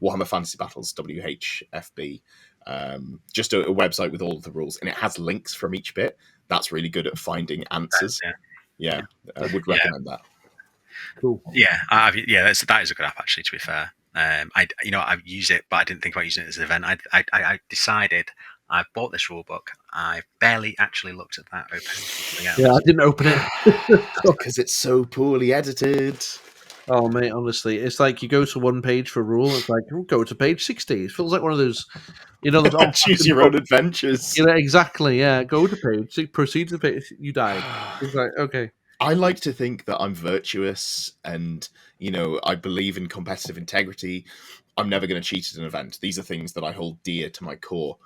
Warhammer Fantasy Battles, WHFB. Just a website with all of the rules, and it has links from each bit. That's really good at finding answers. Yeah, I would recommend that. Cool. Yeah, that is a good app, actually, to be fair. I've used it, but I didn't think about using it as an event. I decided I've bought this rule book. I barely actually looked at that open something else. Yeah, I didn't open it because it's so poorly edited. Oh mate, honestly, it's like you go to one page for a rule. It's like go to page 60. It feels like one of those, those choose your own adventures. Exactly. Yeah, go to page. Proceed to page. You died. It's like okay. I like to think that I'm virtuous and, I believe in competitive integrity. I'm never going to cheat at an event. These are things that I hold dear to my core.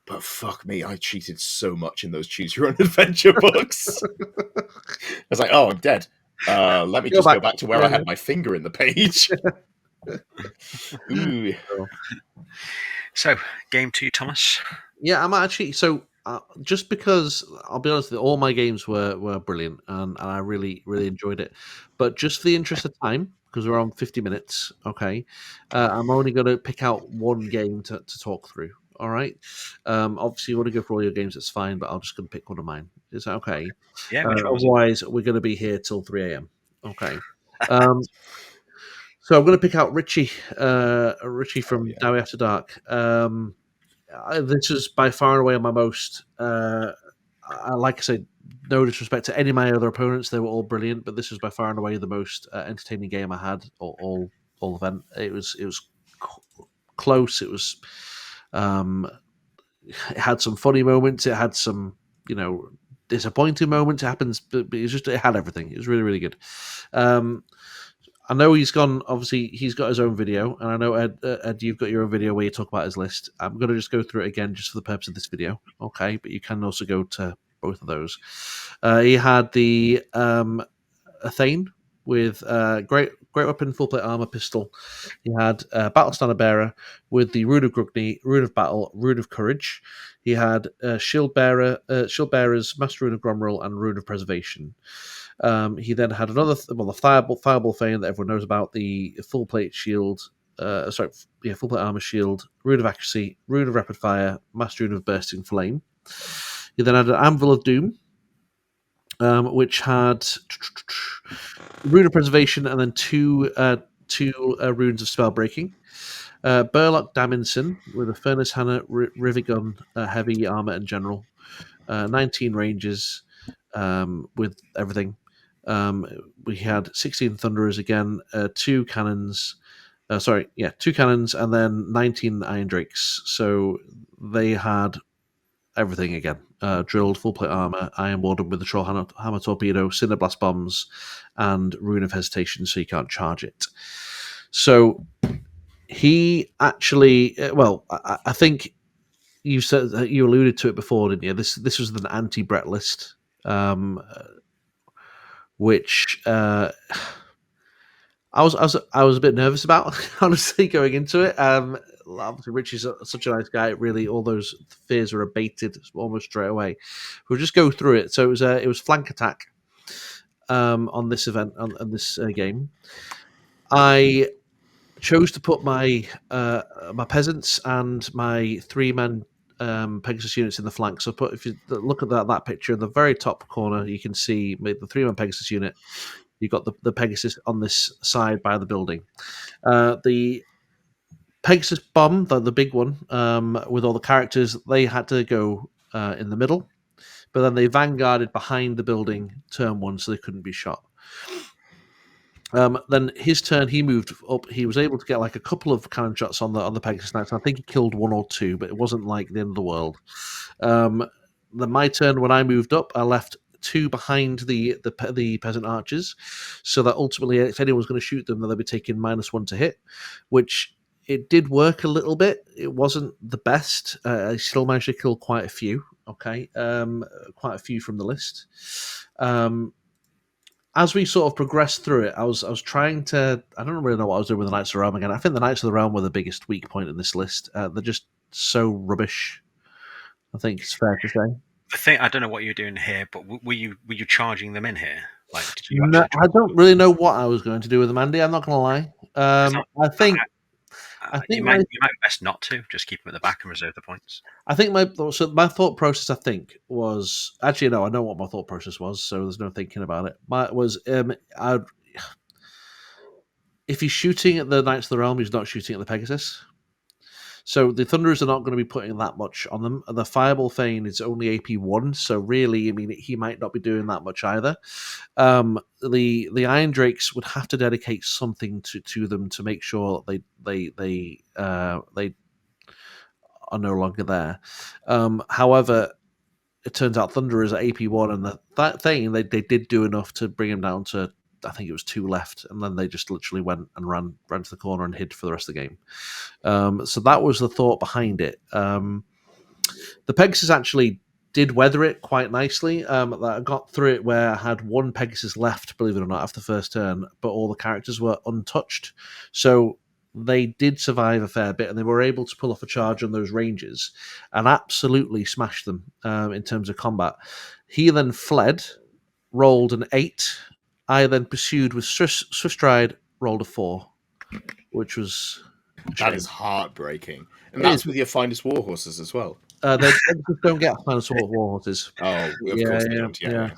But fuck me, I cheated so much in those Choose Your Own Adventure books. I was like, oh, I'm dead. Let me just go back to where I had my finger in the page. Ooh. So, game 2, Thomas. Yeah, I'm actually just because I'll be honest, all my games were brilliant and I really enjoyed it. But just for the interest of time, because we're on 50 minutes, okay, I'm only going to pick out one game to talk through. All right. Obviously, you want to go for all your games, that's fine, but I'm just going to pick one of mine. Is that okay? Yeah. Otherwise, we're going to be here till 3 a.m. Okay. So I'm going to pick out Richie from Dowie After Dark. This is by far and away my most. Like I said, no disrespect to any of my other opponents; they were all brilliant, but this was by far and away the most entertaining game I had all event. It was close. It was. It had some funny moments. It had some, disappointing moments. It happens, but it had everything. It was really good. I know he's gone. Obviously, he's got his own video, and I know Ed, you've got your own video where you talk about his list. I'm going to just go through it again, just for the purpose of this video, okay? But you can also go to both of those. He had the Athane with great weapon, full plate armor, pistol. He had Battle Standard Bearer with the Rune of Grugni, Rune of Battle, Rune of Courage. He had Shield Bearers, Master Rune of Gromrel, and Rune of Preservation. He then had another, the Fireball Fane that everyone knows about, the full plate shield, full plate armor shield, Rune of Accuracy, Rune of Rapid Fire, Master Rune of Bursting Flame. He then had an Anvil of Doom, which had Rune of Preservation and then two runes of Spell Breaking. Burlock Daminson with a Furnace Hammer, Rivet Gun, Heavy Armor and General. 19 ranges with everything. We had 16 Thunderers again, 2 cannons. 2 cannons and then 19 Iron Drakes. So they had everything again. Drilled, full plate armor, Iron Warden with the Troll Hammer Torpedo, Cinder Blast Bombs, and Rune of Hesitation, so you can't charge it. So he actually, I think you said you alluded to it before, didn't you? This was an anti-Brett list, which I was a bit nervous about, honestly, going into it. Obviously, Rich is such a nice guy. Really, all those fears were abated almost straight away. We'll just go through it. So it was flank attack on this event on this game. I chose to put my peasants and my 3-man Pegasus units in the flank. So if you look at that picture in the very top corner, you can see the 3-man Pegasus unit. You've got the Pegasus on this side by the building. The Pegasus bomb, the big one, with all the characters, they had to go in the middle, but then they vanguarded behind the building turn 1, so they couldn't be shot. Then his turn, he moved up. He was able to get like a couple of cannon shots on the Pegasus Knights. I think he killed 1 or 2, but it wasn't like the end of the world. Then my turn, when I moved up, I left 2 behind the peasant archers, so that ultimately, if anyone was going to shoot them, then they'd be taking -1 to hit, which it did work a little bit. It wasn't the best. I still managed to kill quite a few. Okay, quite a few from the list. As we sort of progressed through it, I was trying to. I don't really know what I was doing with the Knights of the Realm again. I think the Knights of the Realm were the biggest weak point in this list. They're just so rubbish. I think it's fair to say. The thing, I don't know what you're doing here, but were you charging them in here? Like, did you No, actually I don't really know what I was going to do with them, Andy. I'm not going to lie. I think you might be best not to just keep them at the back and reserve the points. I think my thought process, I think, was actually no. I know what my thought process was, so there's no thinking about it. If he's shooting at the Knights of the Realm, he's not shooting at the Pegasus. So the Thunderers are not going to be putting that much on them. The Fireball Thane is only AP 1, so really, I mean, he might not be doing that much either. The Iron Drakes would have to dedicate something to them to make sure they are no longer there. However, it turns out Thunderers are AP 1, and that Thane, they did do enough to bring him down to, I think it was 2 left, and then they just literally went and ran to the corner and hid for the rest of the game. So that was the thought behind it. The Pegasus actually did weather it quite nicely. I got through it where I had 1 Pegasus left, believe it or not, after the first turn, but all the characters were untouched. So they did survive a fair bit, and they were able to pull off a charge on those ranges and absolutely smash them in terms of combat. He then fled, rolled an 8. I then pursued with Swift Stride, rolled a 4, which was... That is heartbreaking. And that's with your finest war horses as well. They don't get finest war horses. Oh, of course they don't. Yeah.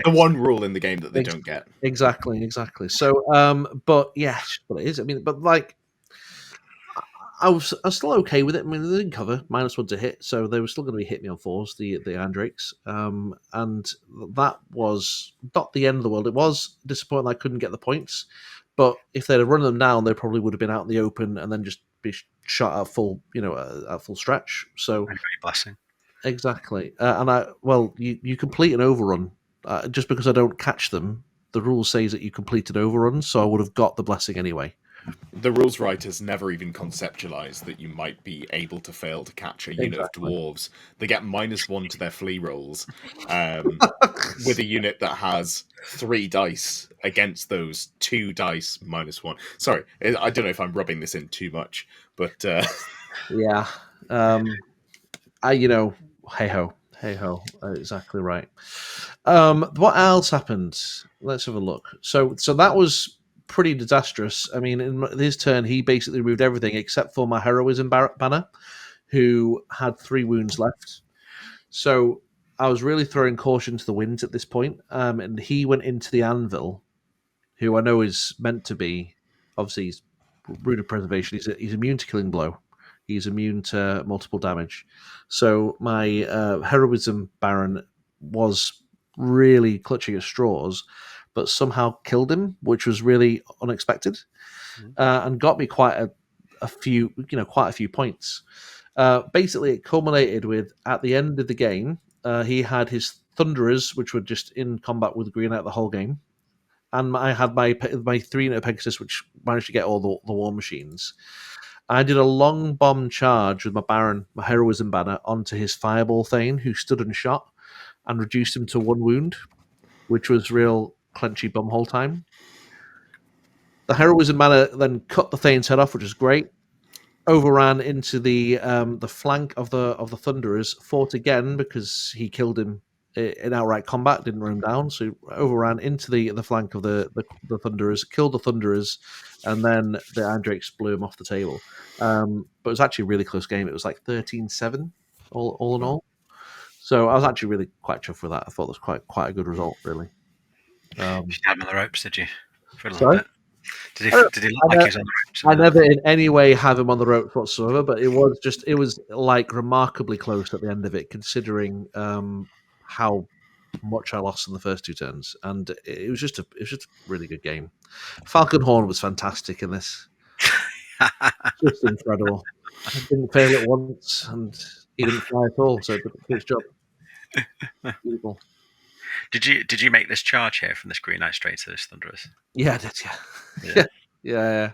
The one rule in the game that they don't get. Exactly. So, but yeah, what it is. I mean, but like, I was still okay with it. I mean, they didn't cover -1 to hit, so they were still going to be hit me on 4s, the Andrakes. And that was not the end of the world. It was disappointing I couldn't get the points, but if they'd have run them down, they probably would have been out in the open and then just be shot at full, at full stretch. So, blessing. Exactly. You complete an overrun. Just because I don't catch them, the rule says that you complete an overrun, so I would have got the blessing anyway. The rules writers never even conceptualized that you might be able to fail to catch a unit of dwarves. They get -1 to their flea rolls with a unit that has 3 dice against those 2 dice -1. Sorry, I don't know if I'm rubbing this in too much, but yeah, hey ho, exactly right. What else happened? Let's have a look. So that was pretty disastrous. I mean, in his turn, he basically removed everything except for my heroism banner, who had 3 wounds left. So I was really throwing caution to the winds at this point. And he went into the anvil, who I know is meant to be, obviously, he's Rune of Preservation. He's immune to Killing Blow. He's immune to multiple damage. So my heroism baron was really clutching at straws, but somehow killed him, which was really unexpected, and got me quite a few points. Basically, it culminated with, at the end of the game, he had his Thunderers, which were just in combat with Green Knight the whole game, and I had my 3 unit Pegasus, which managed to get all the war machines. I did a long bomb charge with my Baron, my heroism banner, onto his Fireball Thane, who stood and shot, and reduced him to 1 wound, which was real clenchy bumhole time. The heroism banner then cut the Thane's head off, which was great. Overran into the flank of the Thunderers, fought again because he killed him in outright combat, didn't run him down, so he overran into the flank of the Thunderers, killed the Thunderers, and then the Iron Drakes blew him off the table. But it was actually a really close game. It was like 13-7 all in all. So I was actually really quite chuffed with that. I thought it was quite a good result, really. You had him on the ropes, did you? For a little Sorry? bit. Did he look like he was on the ropes? I never in any way have him on the ropes whatsoever, but it was like remarkably close at the end of it, considering how much I lost in the first 2 turns, and it was just a really good game. Falcon Horn was fantastic in this, just incredible. I didn't fail it once, and he didn't fly at all, so it did a good job. Beautiful. Did you make this charge here from this Green Knight straight to this Thunderers? Yeah, I did. Yeah.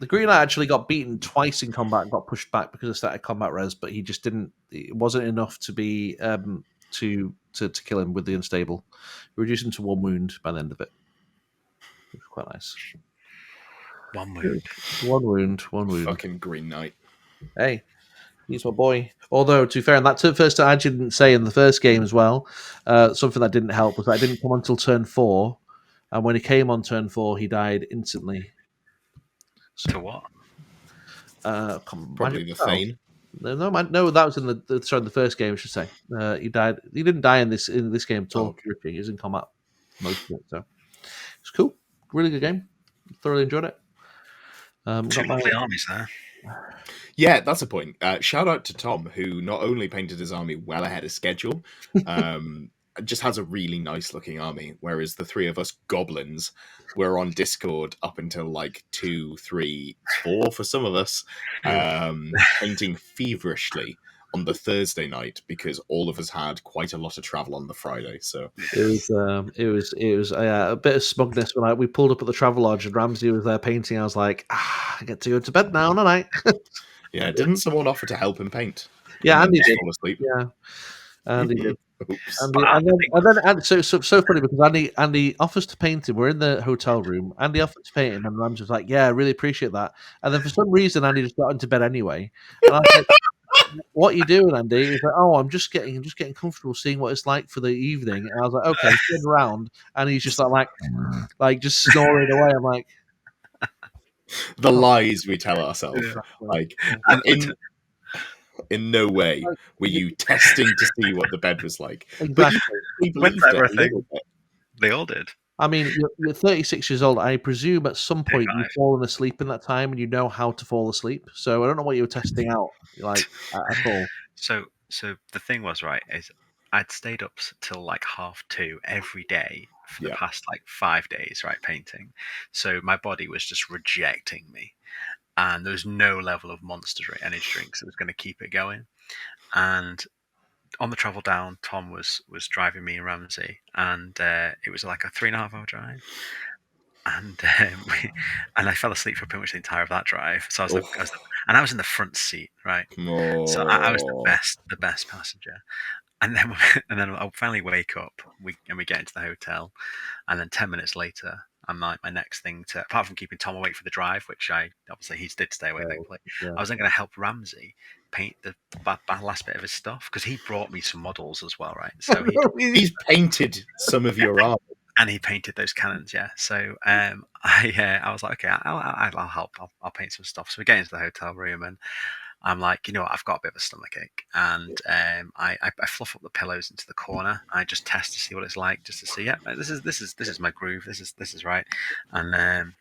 The Green Knight actually got beaten twice in combat and got pushed back because of static combat res, but he just didn't. It wasn't enough to be to kill him with the unstable. We reduced him to 1 wound by the end of it. It was quite nice. 1 wound. 1 wound. 1 wound. Fucking Green Knight. Hey, he's my boy. Although, to be fair, and that first I didn't say in the first game as well, something that didn't help was that I didn't come until turn 4, and when he came on turn 4, he died instantly. To what? Probably the Thane. No, that was in the first game, I should say. He died. He didn't die in this game at all. Okay. He was in combat most of it, so it's cool. Really good game. Thoroughly enjoyed it. 2 lovely armies there. Yeah, that's a point. Shout out to Tom, who not only painted his army well ahead of schedule, just has a really nice looking army, whereas the 3 of us goblins were on Discord up until like 2, 3, 4 for some of us, painting feverishly on the Thursday night because all of us had quite a lot of travel on the Friday. So it was a bit of smugness when we pulled up at the travel lodge and Ramsey was there painting. I was like, I get to go to bed now, don't I? Yeah, didn't someone offer to help him paint? Yeah, Andy did. Fall asleep. Yeah, Andy did. Oops. And then so funny because Andy offers to paint him. We're in the hotel room. Andy offers to paint him, and Rams was like, "Yeah, I really appreciate that." And then for some reason, Andy just got into bed anyway. And I was like, "What are you doing, Andy?" He's like, "Oh, I'm just getting comfortable, seeing what it's like for the evening." And I was like, "Okay." Turn around, and he's just like just snoring away. I'm like, the lies we tell ourselves. Like, in no way were you testing to see what the bed was like. Exactly. But they all did. I mean, you're 36 years old. I presume at some point you've fallen asleep in that time and you know how to fall asleep. So I don't know what you were testing out like at all. So the thing was, right, is I'd stayed up till like 2:30 every day for the past like 5 days, right, painting. So my body was just rejecting me. And there was no level of Monster energy drinks that was going to keep it going. And on the travel down, Tom was driving me and Ramsey, and it was like a 3.5-hour drive. And and I fell asleep for pretty much the entire of that drive. So I was in the front seat, right? So I was the best passenger. And then I finally wake up. We get into the hotel, and then 10 minutes later, I'm like, my next thing apart from keeping Tom awake for the drive, which he did stay awake, thankfully. Yeah. I was then going to help Ramsey paint the last bit of his stuff because he brought me some models as well, right? So he's painted some of your art, and he painted those cannons, yeah. So I was like, okay, I'll help. I'll paint some stuff. So we get into the hotel room and I'm like, I've got a bit of a stomachache, and I fluff up the pillows into the corner. I just test to see what it's like, just to see. Yeah, this is my groove. This is right. And and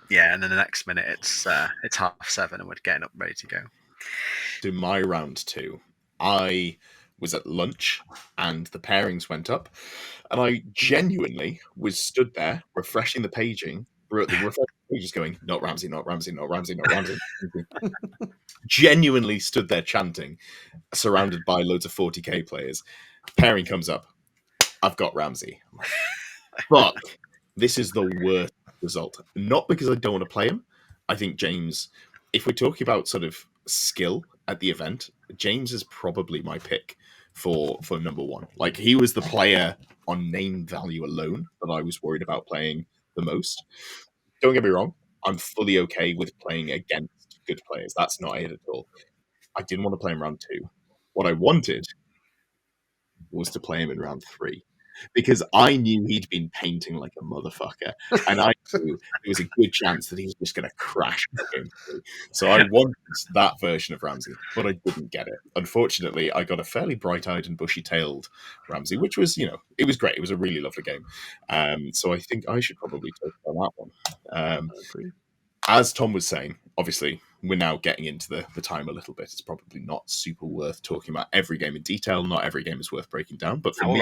then the next minute it's 7:30 and we're getting up ready to go. To my round 2, I was at lunch and the pairings went up, and I genuinely was stood there refreshing the paging. Just going, not Ramsey, not Ramsey, not Ramsey, not Ramsey. Genuinely stood there chanting, surrounded by loads of 40k players. Pairing comes up. I've got Ramsey. Fuck. This is the worst result. Not because I don't want to play him. I think James, if we're talking about sort of skill at the event, James is probably my pick for number one. Like, he was the player on name value alone that I was worried about playing the most. Don't get me wrong, I'm fully okay with playing against good players. That's not it at all. I didn't want to play him round 2. What I wanted was to play him in round 3, because I knew he'd been painting like a motherfucker, and I knew there was a good chance that he was just going to crash game 3. So I wanted that version of Ramsey, but I didn't get it. Unfortunately, I got a fairly bright-eyed and bushy-tailed Ramsey, which was, it was great. It was a really lovely game. So I think I should probably take on that one. As Tom was saying, obviously, we're now getting into the time a little bit. It's probably not super worth talking about every game in detail. Not every game is worth breaking down. But for me,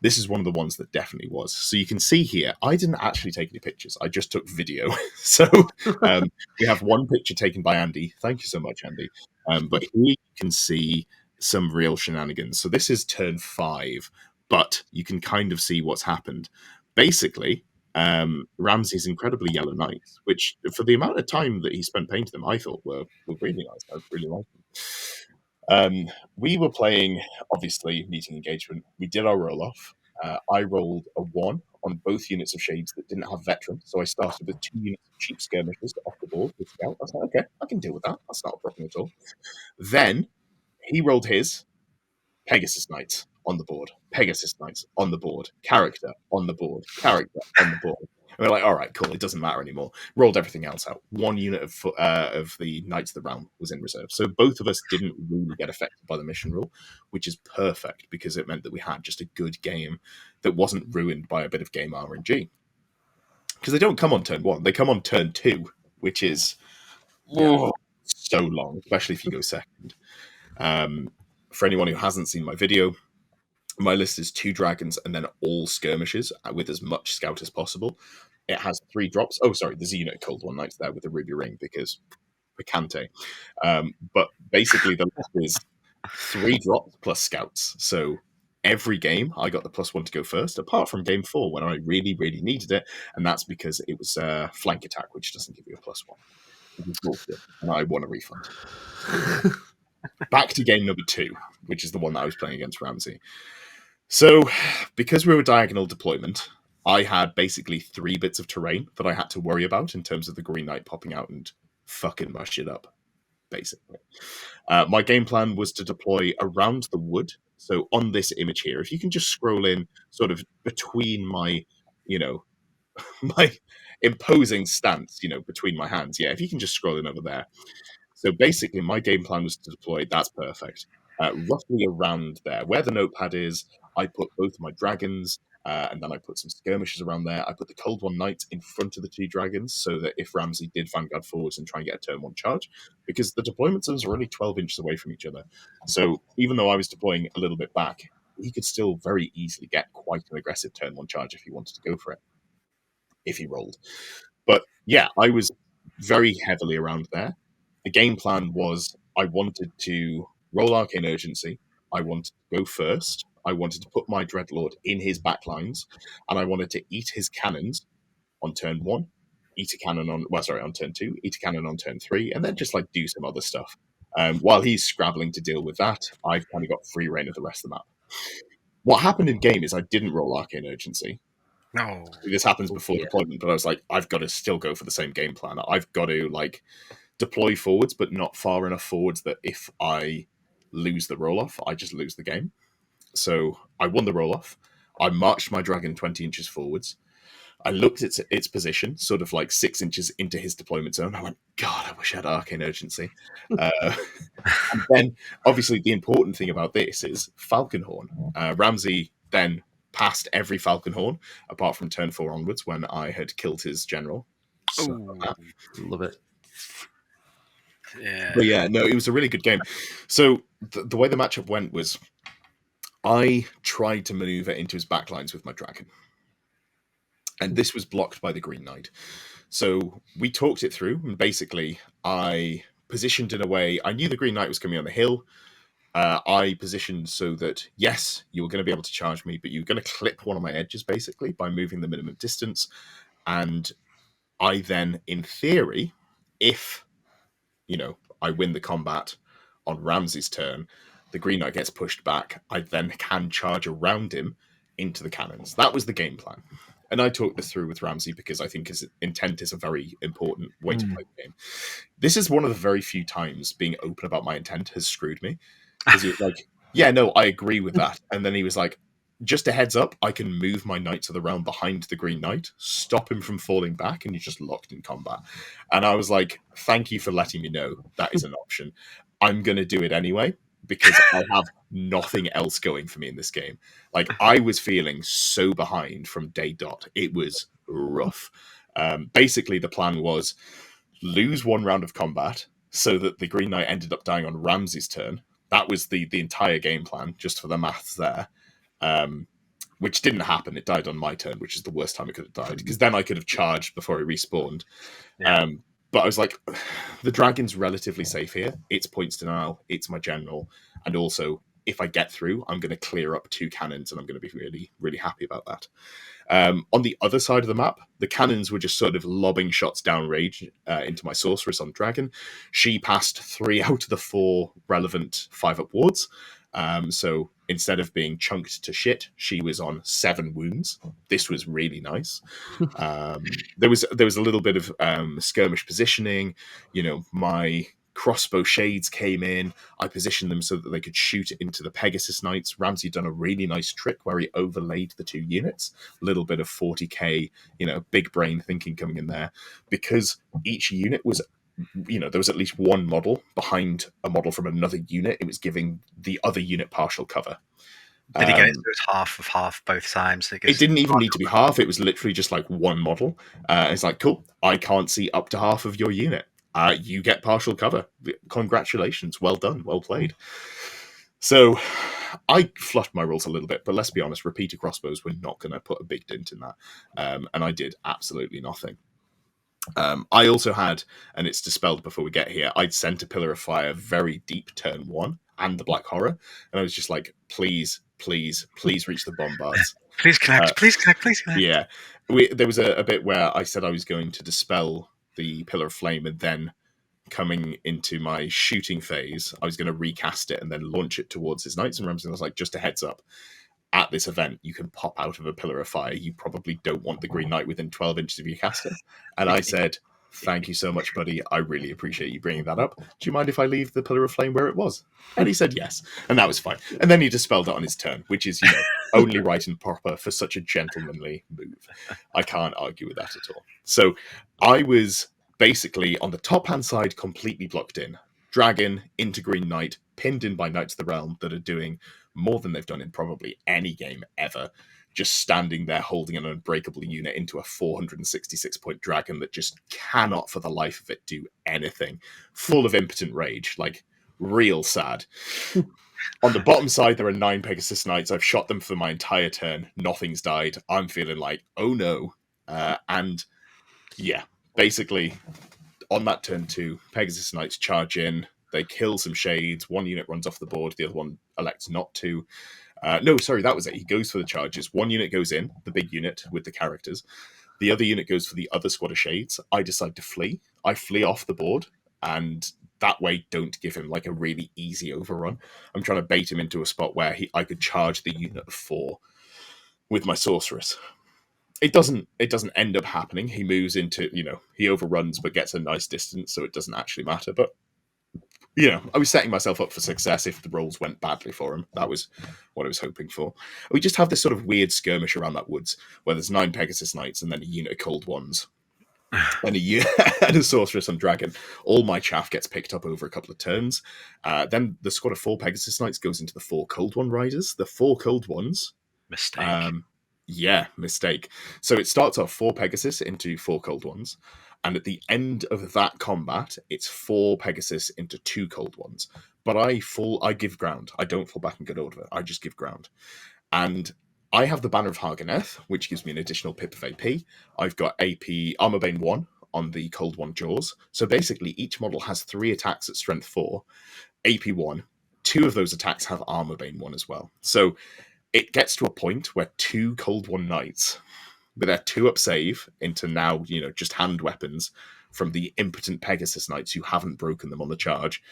this is one of the ones that definitely was. So you can see here, I didn't actually take any pictures. I just took video. So we have one picture taken by Andy. Thank you so much, Andy. But here you can see some real shenanigans. So this is turn 5, but you can kind of see what's happened. Basically, Ramsey's incredibly yellow knights, which for the amount of time that he spent painting them, I thought were really nice. I really liked them. We were playing, obviously, meeting engagement. We did our roll off. I rolled a 1 on both units of shades that didn't have veteran, so I started with 2 units of cheap skirmishers off the board with scout. I was like, okay, I can deal with that. That's not a problem at all. Then he rolled his Pegasus Knights on the board, Pegasus Knights on the board, character on the board, character on the board. And we're like, all right, cool, it doesn't matter anymore. Rolled everything else out. 1 unit of the Knights of the Realm was in reserve. So both of us didn't really get affected by the mission rule, which is perfect because it meant that we had just a good game that wasn't ruined by a bit of game RNG. Because they don't come on turn 1, they come on turn 2, which is so long, especially if you go second. For anyone who hasn't seen my video, my list is 2 dragons and then all skirmishes with as much scout as possible. It has 3 drops. Oh, sorry, there's a unit Cold One Knights there with a ruby ring because picante. But basically, the list is 3 drops plus scouts. So every game, I got the +1 to go first, apart from game 4 when I really, really needed it, and that's because it was flank attack, which doesn't give you a +1. It was bullshit, and I won a refund. Back to game number 2, which is the one that I was playing against Ramsey. So, because we were diagonal deployment, I had basically 3 bits of terrain that I had to worry about in terms of the Green Knight popping out and fucking my shit up, basically. My game plan was to deploy around the wood. So on this image here, if you can just scroll in sort of between my, my imposing stance, between my hands. Yeah, if you can just scroll in over there. So basically, my game plan was to deploy, that's perfect, roughly around there. Where the notepad is, I put both my dragons, and then I put some skirmishers around there. I put the Cold One Knight in front of the 2 dragons, so that if Ramsey did Vanguard forwards and try and get a turn 1 charge, because the deployment zones are only 12 inches away from each other. So even though I was deploying a little bit back, he could still very easily get quite an aggressive turn 1 charge if he wanted to go for it, if he rolled. But yeah, I was very heavily around there. The game plan was I wanted to roll Arcane Urgency. I wanted to go first. I wanted to put my Dreadlord in his backlines, and I wanted to eat his cannons on turn 1, eat a cannon on turn 2, eat a cannon on turn 3, and then just do some other stuff. While he's scrabbling to deal with that, I've kind of got free reign of the rest of the map. What happened in game is I didn't roll Arcane Urgency. No. This happens before deployment, but I was like, I've got to still go for the same game plan. I've got to deploy forwards, but not far enough forwards that if I lose the roll-off, I just lose the game. So I won the roll-off. I marched my dragon 20 inches forwards. I looked at its position, sort of 6 inches into his deployment zone. I went, God, I wish I had Arcane Urgency. And then, obviously, the important thing about this is Falconhorn. Ramsey then passed every Falconhorn, apart from turn 4 onwards, when I had killed his general. So, love it. Yeah. But yeah, no, it was a really good game. So the way the matchup went was I tried to maneuver into his backlines with my dragon. And this was blocked by the Green Knight. So we talked it through, and basically I positioned in a way, I knew the Green Knight was coming on the hill. I positioned so that, yes, you were going to be able to charge me, but you were going to clip one of my edges, basically, by moving the minimum distance. And I then, in theory, if, I win the combat on Ramsey's turn, the Green Knight gets pushed back, I then can charge around him into the cannons. That was the game plan. And I talked this through with Ramsey because I think his intent is a very important way to play the game. This is one of the very few times being open about my intent has screwed me. Because he was like, yeah, no, I agree with that. And then he was like, just a heads up, I can move my Knights of the Realm behind the Green Knight, stop him from falling back, and you're just locked in combat. And I was like, thank you for letting me know that is an option. I'm going to do it anyway, because I have nothing else going for me in this game. Like, I was feeling so behind from day dot. It was rough. Basically, the plan was lose one round of combat so that the Green Knight ended up dying on Ramsey's turn. That was the entire game plan, just for the maths there. Which didn't happen. It died on my turn, which is the worst time it could have died, because then I could have charged before he respawned. Yeah. But I was like, the dragon's relatively safe here. It's points denial. It's my general. And also, if I get through, I'm going to clear up 2 cannons, and I'm going to be really, really happy about that. On the other side of the map, the cannons were just sort of lobbing shots downrange into my sorceress on dragon. She passed 3 out of the 4 relevant 5-up wards. So instead of being chunked to shit, she was on 7 wounds. This was really nice. There was a little bit of skirmish positioning. My crossbow shades came in. I positioned them so that they could shoot into the Pegasus Knights. Ramsey done a really nice trick where he overlaid the 2 units. A little bit of 40k, big brain thinking coming in there, because each unit was, there was at least one model behind a model from another unit. It was giving the other unit partial cover. Did he get it so it's half of half both times? It didn't even need to be half. It was literally just like one model. It's like, cool, I can't see up to half of your unit. You get partial cover. Congratulations. Well done. Well played. So I flushed my rolls a little bit, but let's be honest, repeater crossbows were not going to put a big dent in that. And I did absolutely nothing. I also had, and it's dispelled before we get here, I'd sent a Pillar of Fire very deep turn 1 and the Black Horror. And I was just like, please reach the bombards. Please connect, please connect. Yeah. There was a bit where I said I was going to dispel the Pillar of Flame, and then coming into my shooting phase, I was going to recast it and then launch it towards his Knights and Ramsey. And I was like, just a heads up, at this event, you can pop out of a Pillar of Fire. You probably don't want the Green Knight within 12 inches of your caster. And I said, thank you so much, buddy. I really appreciate you bringing that up. Do you mind if I leave the Pillar of Flame where it was? And he said yes. And that was fine. And then he dispelled it on his turn, which is, only right and proper for such a gentlemanly move. I can't argue with that at all. So I was basically on the top-hand side completely blocked in. Dragon into Green Knight, pinned in by Knights of the Realm that are doing more than they've done in probably any game ever. Just standing there holding an unbreakable unit into a 466-point dragon that just cannot for the life of it do anything. Full of impotent rage, like real sad. On the bottom side, there are 9 Pegasus Knights. I've shot them for my entire turn. Nothing's died. I'm feeling like, oh no. And yeah, basically on that turn 2, Pegasus Knights charge in. They kill some shades. 1 unit runs off the board. The other one elects not to. No, sorry, that was it. He goes for the charges. 1 unit goes in, the big unit with the characters. The other unit goes for the other squad of shades. I decide to flee. I flee off the board, and that way don't give him like a really easy overrun. I'm trying to bait him into a spot where I could charge the unit of 4 with my sorceress. It doesn't end up happening. He moves into, he overruns but gets a nice distance, so it doesn't actually matter. But I was setting myself up for success if the rolls went badly for him. That was what I was hoping for. We just have this sort of weird skirmish around that woods where there's 9 Pegasus Knights and then a unit of Cold Ones and a Sorceress and Dragon. All my chaff gets picked up over a couple of turns. Then the squad of 4 Pegasus Knights goes into the 4 Cold One Riders. The 4 Cold Ones... Mistake. Mistake. So it starts off 4 Pegasus into 4 Cold Ones. And at the end of that combat, it's 4 Pegasus into 2 Cold Ones. But I give ground. I don't fall back in good order. I just give ground. And I have the Banner of Harganeth, which gives me an additional pip of AP. I've got AP Armorbane 1 on the Cold One Jaws. So basically, each model has 3 attacks at Strength 4, AP 1. 2 of those attacks have Armorbane 1 as well. So it gets to a point where 2 Cold One Knights with their 2-up save into now, just hand weapons from the impotent Pegasus Knights who haven't broken them on the charge,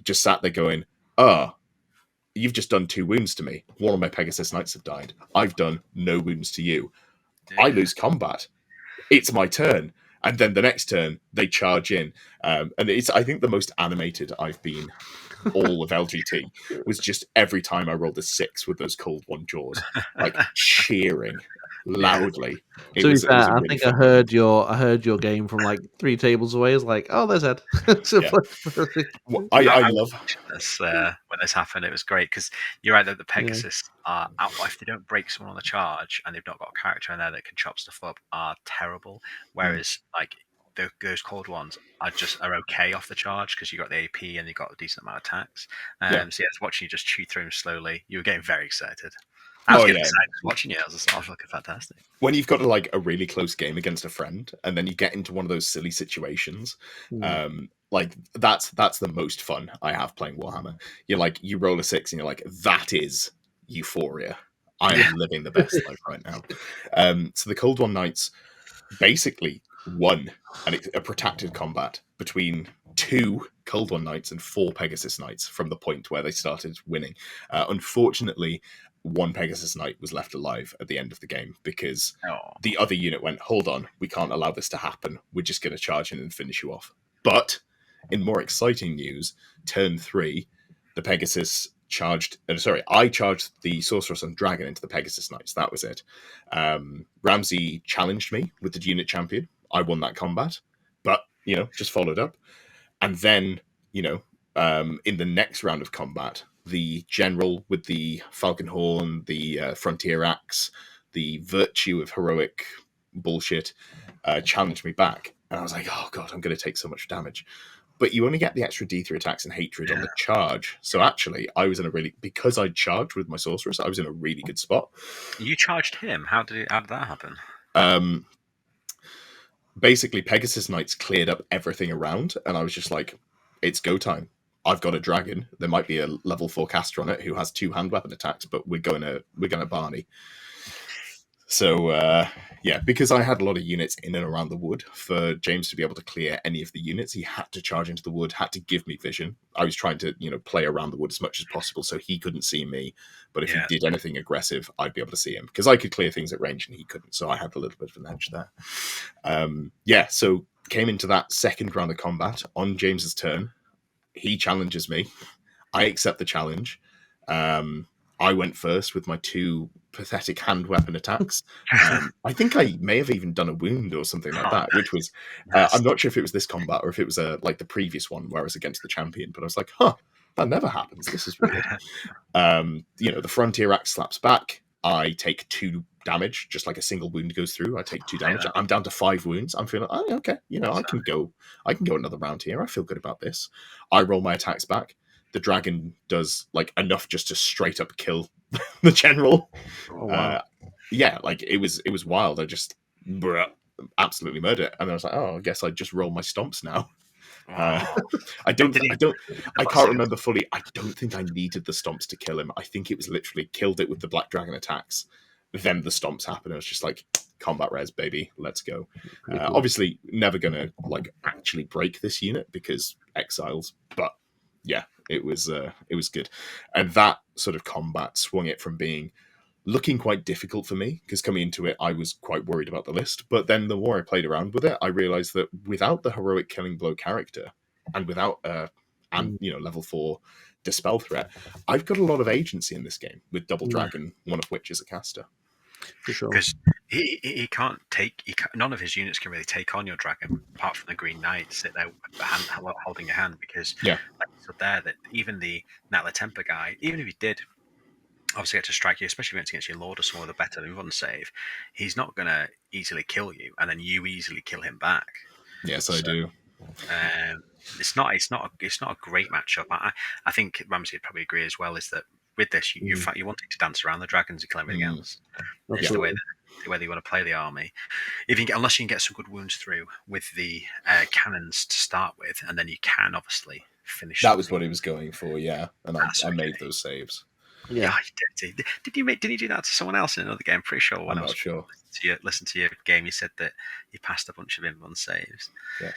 just sat there going, you've just done 2 wounds to me. One of my Pegasus Knights have died. I've done no wounds to you. Yeah. I lose combat. It's my turn. And then the next turn, they charge in. And it's, I think, the most animated I've been all of LGT was just every time I rolled a 6 with those cold one jaws, like cheering loudly. It was a I really think fun I heard your game from like 3 tables away. It's like, oh, there's Ed. Yeah. Well, I love this when this happened. It was great because you're right that the Pegasus are out. If they don't break someone on the charge and they've not got a character in there that can chop stuff up, are terrible. Whereas like those cold ones are okay off the charge because you got the AP and you got a decent amount of attacks. So yeah, it's watching you just chew through them slowly. You were getting very excited. I was getting excited watching you. I was looking fantastic. When you've got a really close game against a friend, and then you get into one of those silly situations, like that's the most fun I have playing Warhammer. You roll a 6, and you're like, that is euphoria. I am living the best life right now. So the Cold One Knights basically won a protracted combat between 2 Cold One Knights and 4 Pegasus Knights from the point where they started winning. Unfortunately, 1 Pegasus Knight was left alive at the end of the game because the other unit went, hold on, we can't allow this to happen. We're just going to charge in and finish you off. But in more exciting news, turn 3, the Pegasus I charged the Sorceress and Dragon into the Pegasus Knights. That was it. Ramsey challenged me with the unit champion. I won that combat, but, just followed up. And then, in the next round of combat, the general with the Falcon Horn, the Frontier Axe, the virtue of heroic bullshit, challenged me back. And I was like, oh god, I'm going to take so much damage. But you only get the extra D3 attacks and hatred on the charge. So actually, I was in because I charged with my Sorceress, I was in a really good spot. You charged him? How did that happen? Basically, Pegasus Knights cleared up everything around, and I was just like, it's go time. I've got a dragon. There might be a level 4 caster on it who has 2 hand weapon attacks, but we're gonna Barney. So because I had a lot of units in and around the wood, for James to be able to clear any of the units, he had to charge into the wood, had to give me vision. I was trying to, play around the wood as much as possible so he couldn't see me. But if he did anything aggressive, I'd be able to see him because I could clear things at range and he couldn't. So I had a little bit of an edge there. So came into that second round of combat on James's turn. He challenges me. I accept the challenge. I went first with my 2 pathetic hand weapon attacks. I think I may have even done a wound or something like that, which was, I'm not sure if it was this combat or if it was like the previous one where I was against the champion, but I was like, that never happens. This is weird. The Frontier Axe slaps back. I take 2 damage, just like a single wound goes through. I take 2 damage. I'm down to 5 wounds. I'm feeling, okay, I can go another round here. I feel good about this. I roll my attacks back. The dragon does enough just to straight up kill the general. Oh, wow. It was wild. I just absolutely murdered it. And then I was like, I guess I just roll my stomps now. I can't remember fully. I don't think I needed the stomps to kill him. I think it was literally killed it with the black dragon attacks. Then the stomps happened. It was just like combat res, baby. Let's go. Cool. Obviously, never gonna actually break this unit because exiles. But yeah, it was good. And that sort of combat swung it from being looking quite difficult for me because coming into it, I was quite worried about the list. But then the more I played around with it, I realized that without the heroic killing blow character and without level 4 dispel threat, I've got a lot of agency in this game with double dragon, one of which is a caster. For sure. Because he can't none of his units can really take on your dragon apart from the Green Knight sit there holding your hand because that even the Natla Temper guy, even if he did obviously get to strike you, especially when it's against your Lord or someone with a better run save, he's not going to easily kill you and then you easily kill him back. Yes, I do. It's not a great matchup. I think Ramsey would probably agree as well. Is that with this, you wanted to dance around the dragons you're claiming against. It's the way you want to play the army. Unless you can get some good wounds through with the cannons to start with, and then you can obviously finish. That was what he was going for, yeah. And I made those saves. Yeah, he did. Did you do that to someone else in another game? Pretty sure when I'm I was not sure. listen to your game, you said that you passed a bunch of inbound saves. Yeah.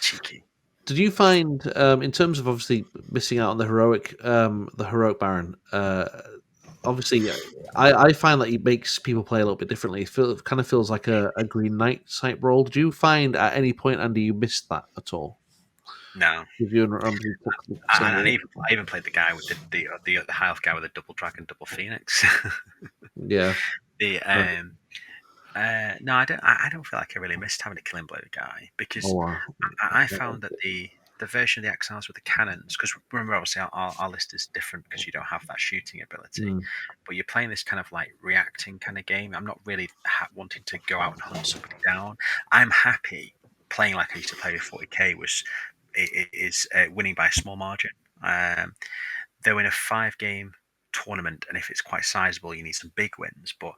Cheeky. Did you find, in terms of obviously missing out on the heroic Baron? Obviously, I find that he makes people play a little bit differently. It kind of feels like a Green Knight type role. Did you find at any point, Andy, you missed that at all? No. If you and Ramsey took the same And role? I even played the guy with the high elf guy with a double dragon, double phoenix. Yeah. the No, I don't feel like I really missed having a killing blow guy because Oh, wow. I found that the version of the exiles with the cannons, because remember obviously our list is different because you don't have that shooting ability, but you're playing this kind of like reacting kind of game. I'm not really wanting to go out and hunt somebody down. I'm happy playing like I used to play with 40k, which is winning by a small margin. Though in a 5-game tournament, and if it's quite sizable, you need some big wins. But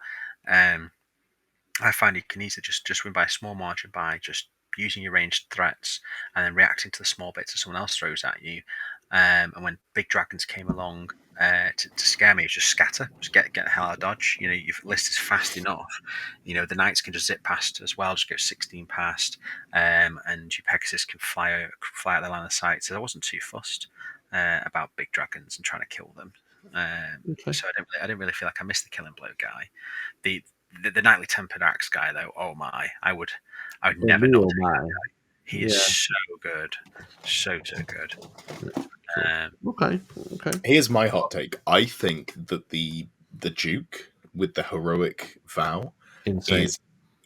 I find you can easily just win by a small margin by just using your ranged threats and then reacting to the small bits that someone else throws at you. And when big dragons came along to scare me, just scatter, just get the hell out of dodge. Your list is fast enough. The knights can just zip past as well, just go 16 past, and your Pegasus can fly out the line of sight. So I wasn't too fussed about big dragons and trying to kill them. Okay. So I didn't really feel like I missed the killing blow guy. The Nightly Tempered Axe guy, though, oh my, I would never not take that guy. He is so good, so good. Okay. Here's my hot take. I think that the Duke with the heroic vow Insane.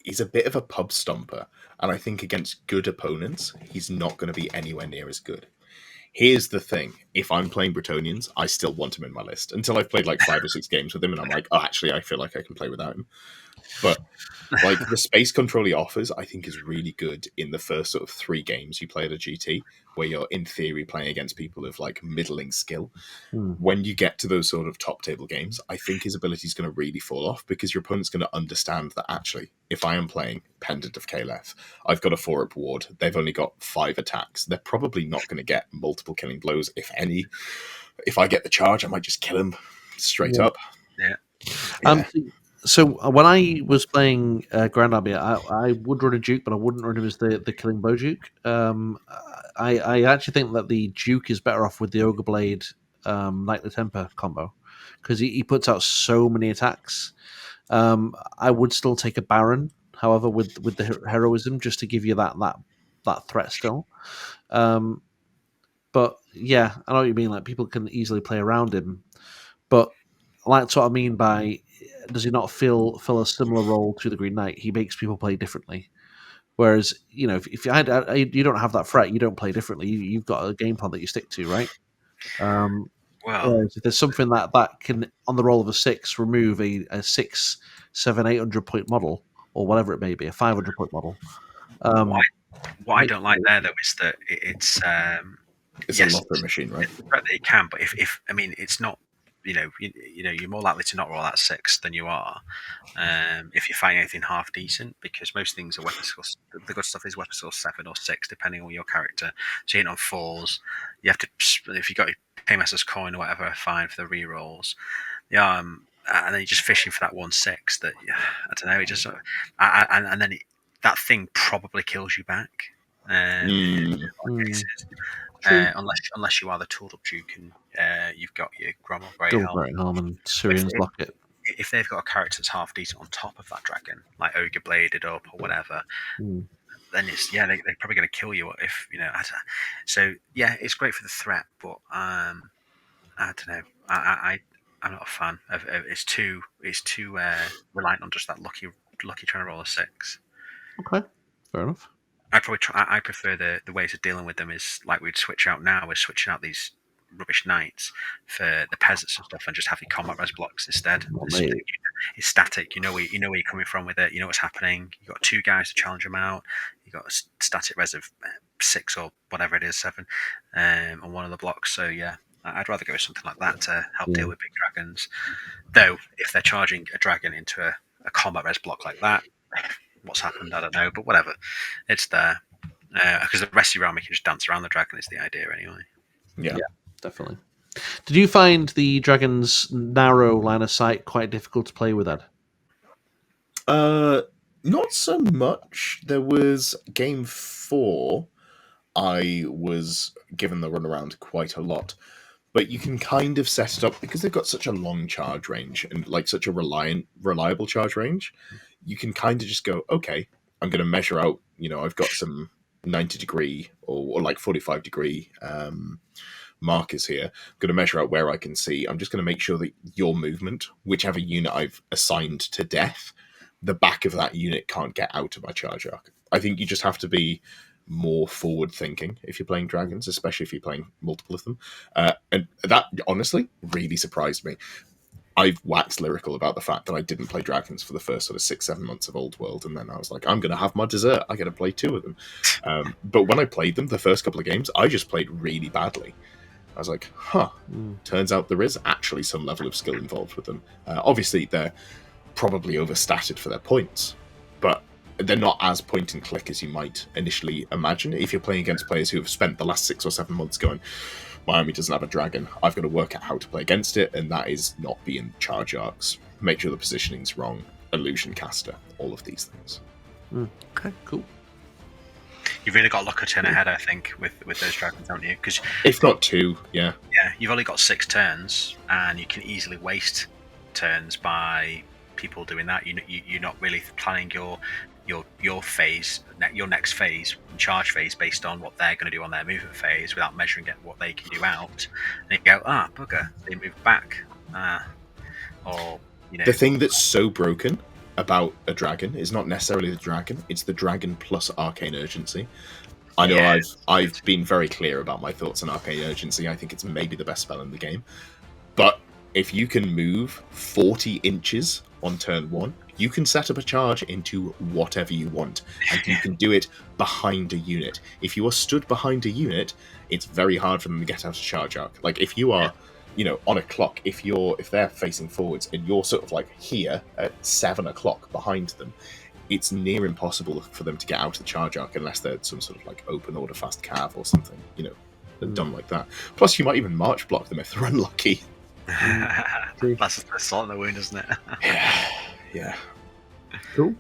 he's a bit of a pub stomper, and I think against good opponents, he's not going to be anywhere near as good. Here's the thing. If I'm playing Bretonians, I still want him in my list until I've played like 5 or 6 games with him and I'm like, oh, actually, I feel like I can play without him. But like the space control he offers, I think is really good in the first sort of 3 games you play at a GT, where you're in theory playing against people of like middling skill. When you get to those sort of top table games, I think his ability is going to really fall off because your opponent's going to understand that actually, if I am playing Pendant of Caliph, I've got a 4-up ward. They've only got 5 attacks. They're probably not going to get multiple killing blows, if any. If I get the charge, I might just kill him straight up. Yeah. So when I was playing Grand Army, I would run a Duke, but I wouldn't run him as the Killing Blow Duke. I actually think that the Duke is better off with the Ogre Blade Knightly Temper combo because he puts out so many attacks. I would still take a Baron, however, with the heroism just to give you that threat still. But yeah, I know what you mean. Like people can easily play around him, but that's what I mean by does he not fill a similar role to the Green Knight? He makes people play differently. Whereas if you don't have that threat, you don't play differently. You've got a game plan that you stick to, right? Well, If there's something that can on the roll of a 6 remove a 6, 7, 800 point model or whatever it may be, a 500 point model. What I don't like there though is that it's It's yes, a lottery machine, right? that it can, but if I mean it's not. You're more likely to not roll that 6 than you are if you find anything half decent, because most things are weapon skill. The good stuff is weapon skill 7 or 6, depending on your character. So you're on 4s. You have to, if you got your Paymaster's coin or whatever, fine for the re-rolls. Yeah, and then you're just fishing for that 1/6 that I don't know. It just and then that thing probably kills you back. In a lot of cases. Unless you are the tooled up Duke and you've got your Gromor Grey Helm and Syrian's Locket. If they've got a character that's half decent on top of that dragon, like Ogre Bladed up or whatever, then they're probably going to kill you if So yeah, it's great for the threat, but I don't know. I'm not a fan of it's too reliant on just that lucky trying to roll a 6. Okay, fair enough. I prefer the ways of dealing with them is like we'd switch out now. We're switching out these rubbish knights for the peasants and stuff, and just having combat res blocks instead. It's static. You know where you're coming from with it. You know what's happening. You got 2 guys to challenge them out. You got a static res of 6 or whatever it is, 7, on one of the blocks. So yeah, I'd rather go with something like that to help deal with big dragons. Though if they're charging a dragon into a combat res block like that. What's happened, I don't know, but whatever, it's there because the rest of your army can just dance around the dragon is the idea anyway. Yeah, definitely. Did you find the dragon's narrow line of sight quite difficult to play with, Ed? Not so much. There was game 4. I was given the runaround quite a lot, but you can kind of set it up because they've got such a long charge range and like such a reliable charge range. You can kind of just go, okay, I'm going to measure out. I've got some 90-degree or like 45-degree markers here. I'm going to measure out where I can see. I'm just going to make sure that your movement, whichever unit I've assigned to death, the back of that unit can't get out of my charge arc. I think you just have to be more forward thinking if you're playing dragons, especially if you're playing multiple of them. And that honestly really surprised me. I've waxed lyrical about the fact that I didn't play dragons for the first sort of 6-7 months of Old World, and then I was like, I'm going to have my dessert. I got to play 2 of them. But when I played them, the first couple of games, I just played really badly. I was like, turns out there is actually some level of skill involved with them. Obviously, they're probably overstated for their points, but they're not as point and click as you might initially imagine. If you're playing against players who have spent the last 6 or 7 months going, my army doesn't have a dragon, I've got to work out how to play against it, and that is not being charge arcs, make sure the positioning's wrong, illusion caster, all of these things. Okay, cool. You've really got to look a turn ahead, I think, with those dragons, haven't you? Because if not 2, yeah. Yeah, you've only got 6 turns, and you can easily waste turns by people doing that. You're not really planning your phase, your next phase, charge phase, based on what they're going to do on their movement phase, without measuring what they can do out. And you go, bugger, they move back. Or the thing that's so broken about a dragon is not necessarily the dragon; it's the dragon plus arcane urgency. I know I've been very clear about my thoughts on arcane urgency. I think it's maybe the best spell in the game, but if you can move 40 inches on turn 1, you can set up a charge into whatever you want, and you can do it behind a unit. If you are stood behind a unit, it's very hard for them to get out of charge arc. Like if you are, on a clock, if they're facing forwards and you're sort of like here at 7 o'clock behind them, it's near impossible for them to get out of the charge arc unless they're some sort of like open order fast cav or something, done like that. Plus, you might even march block them if they're unlucky. That's a salt in the wound, isn't it? Yeah. Cool.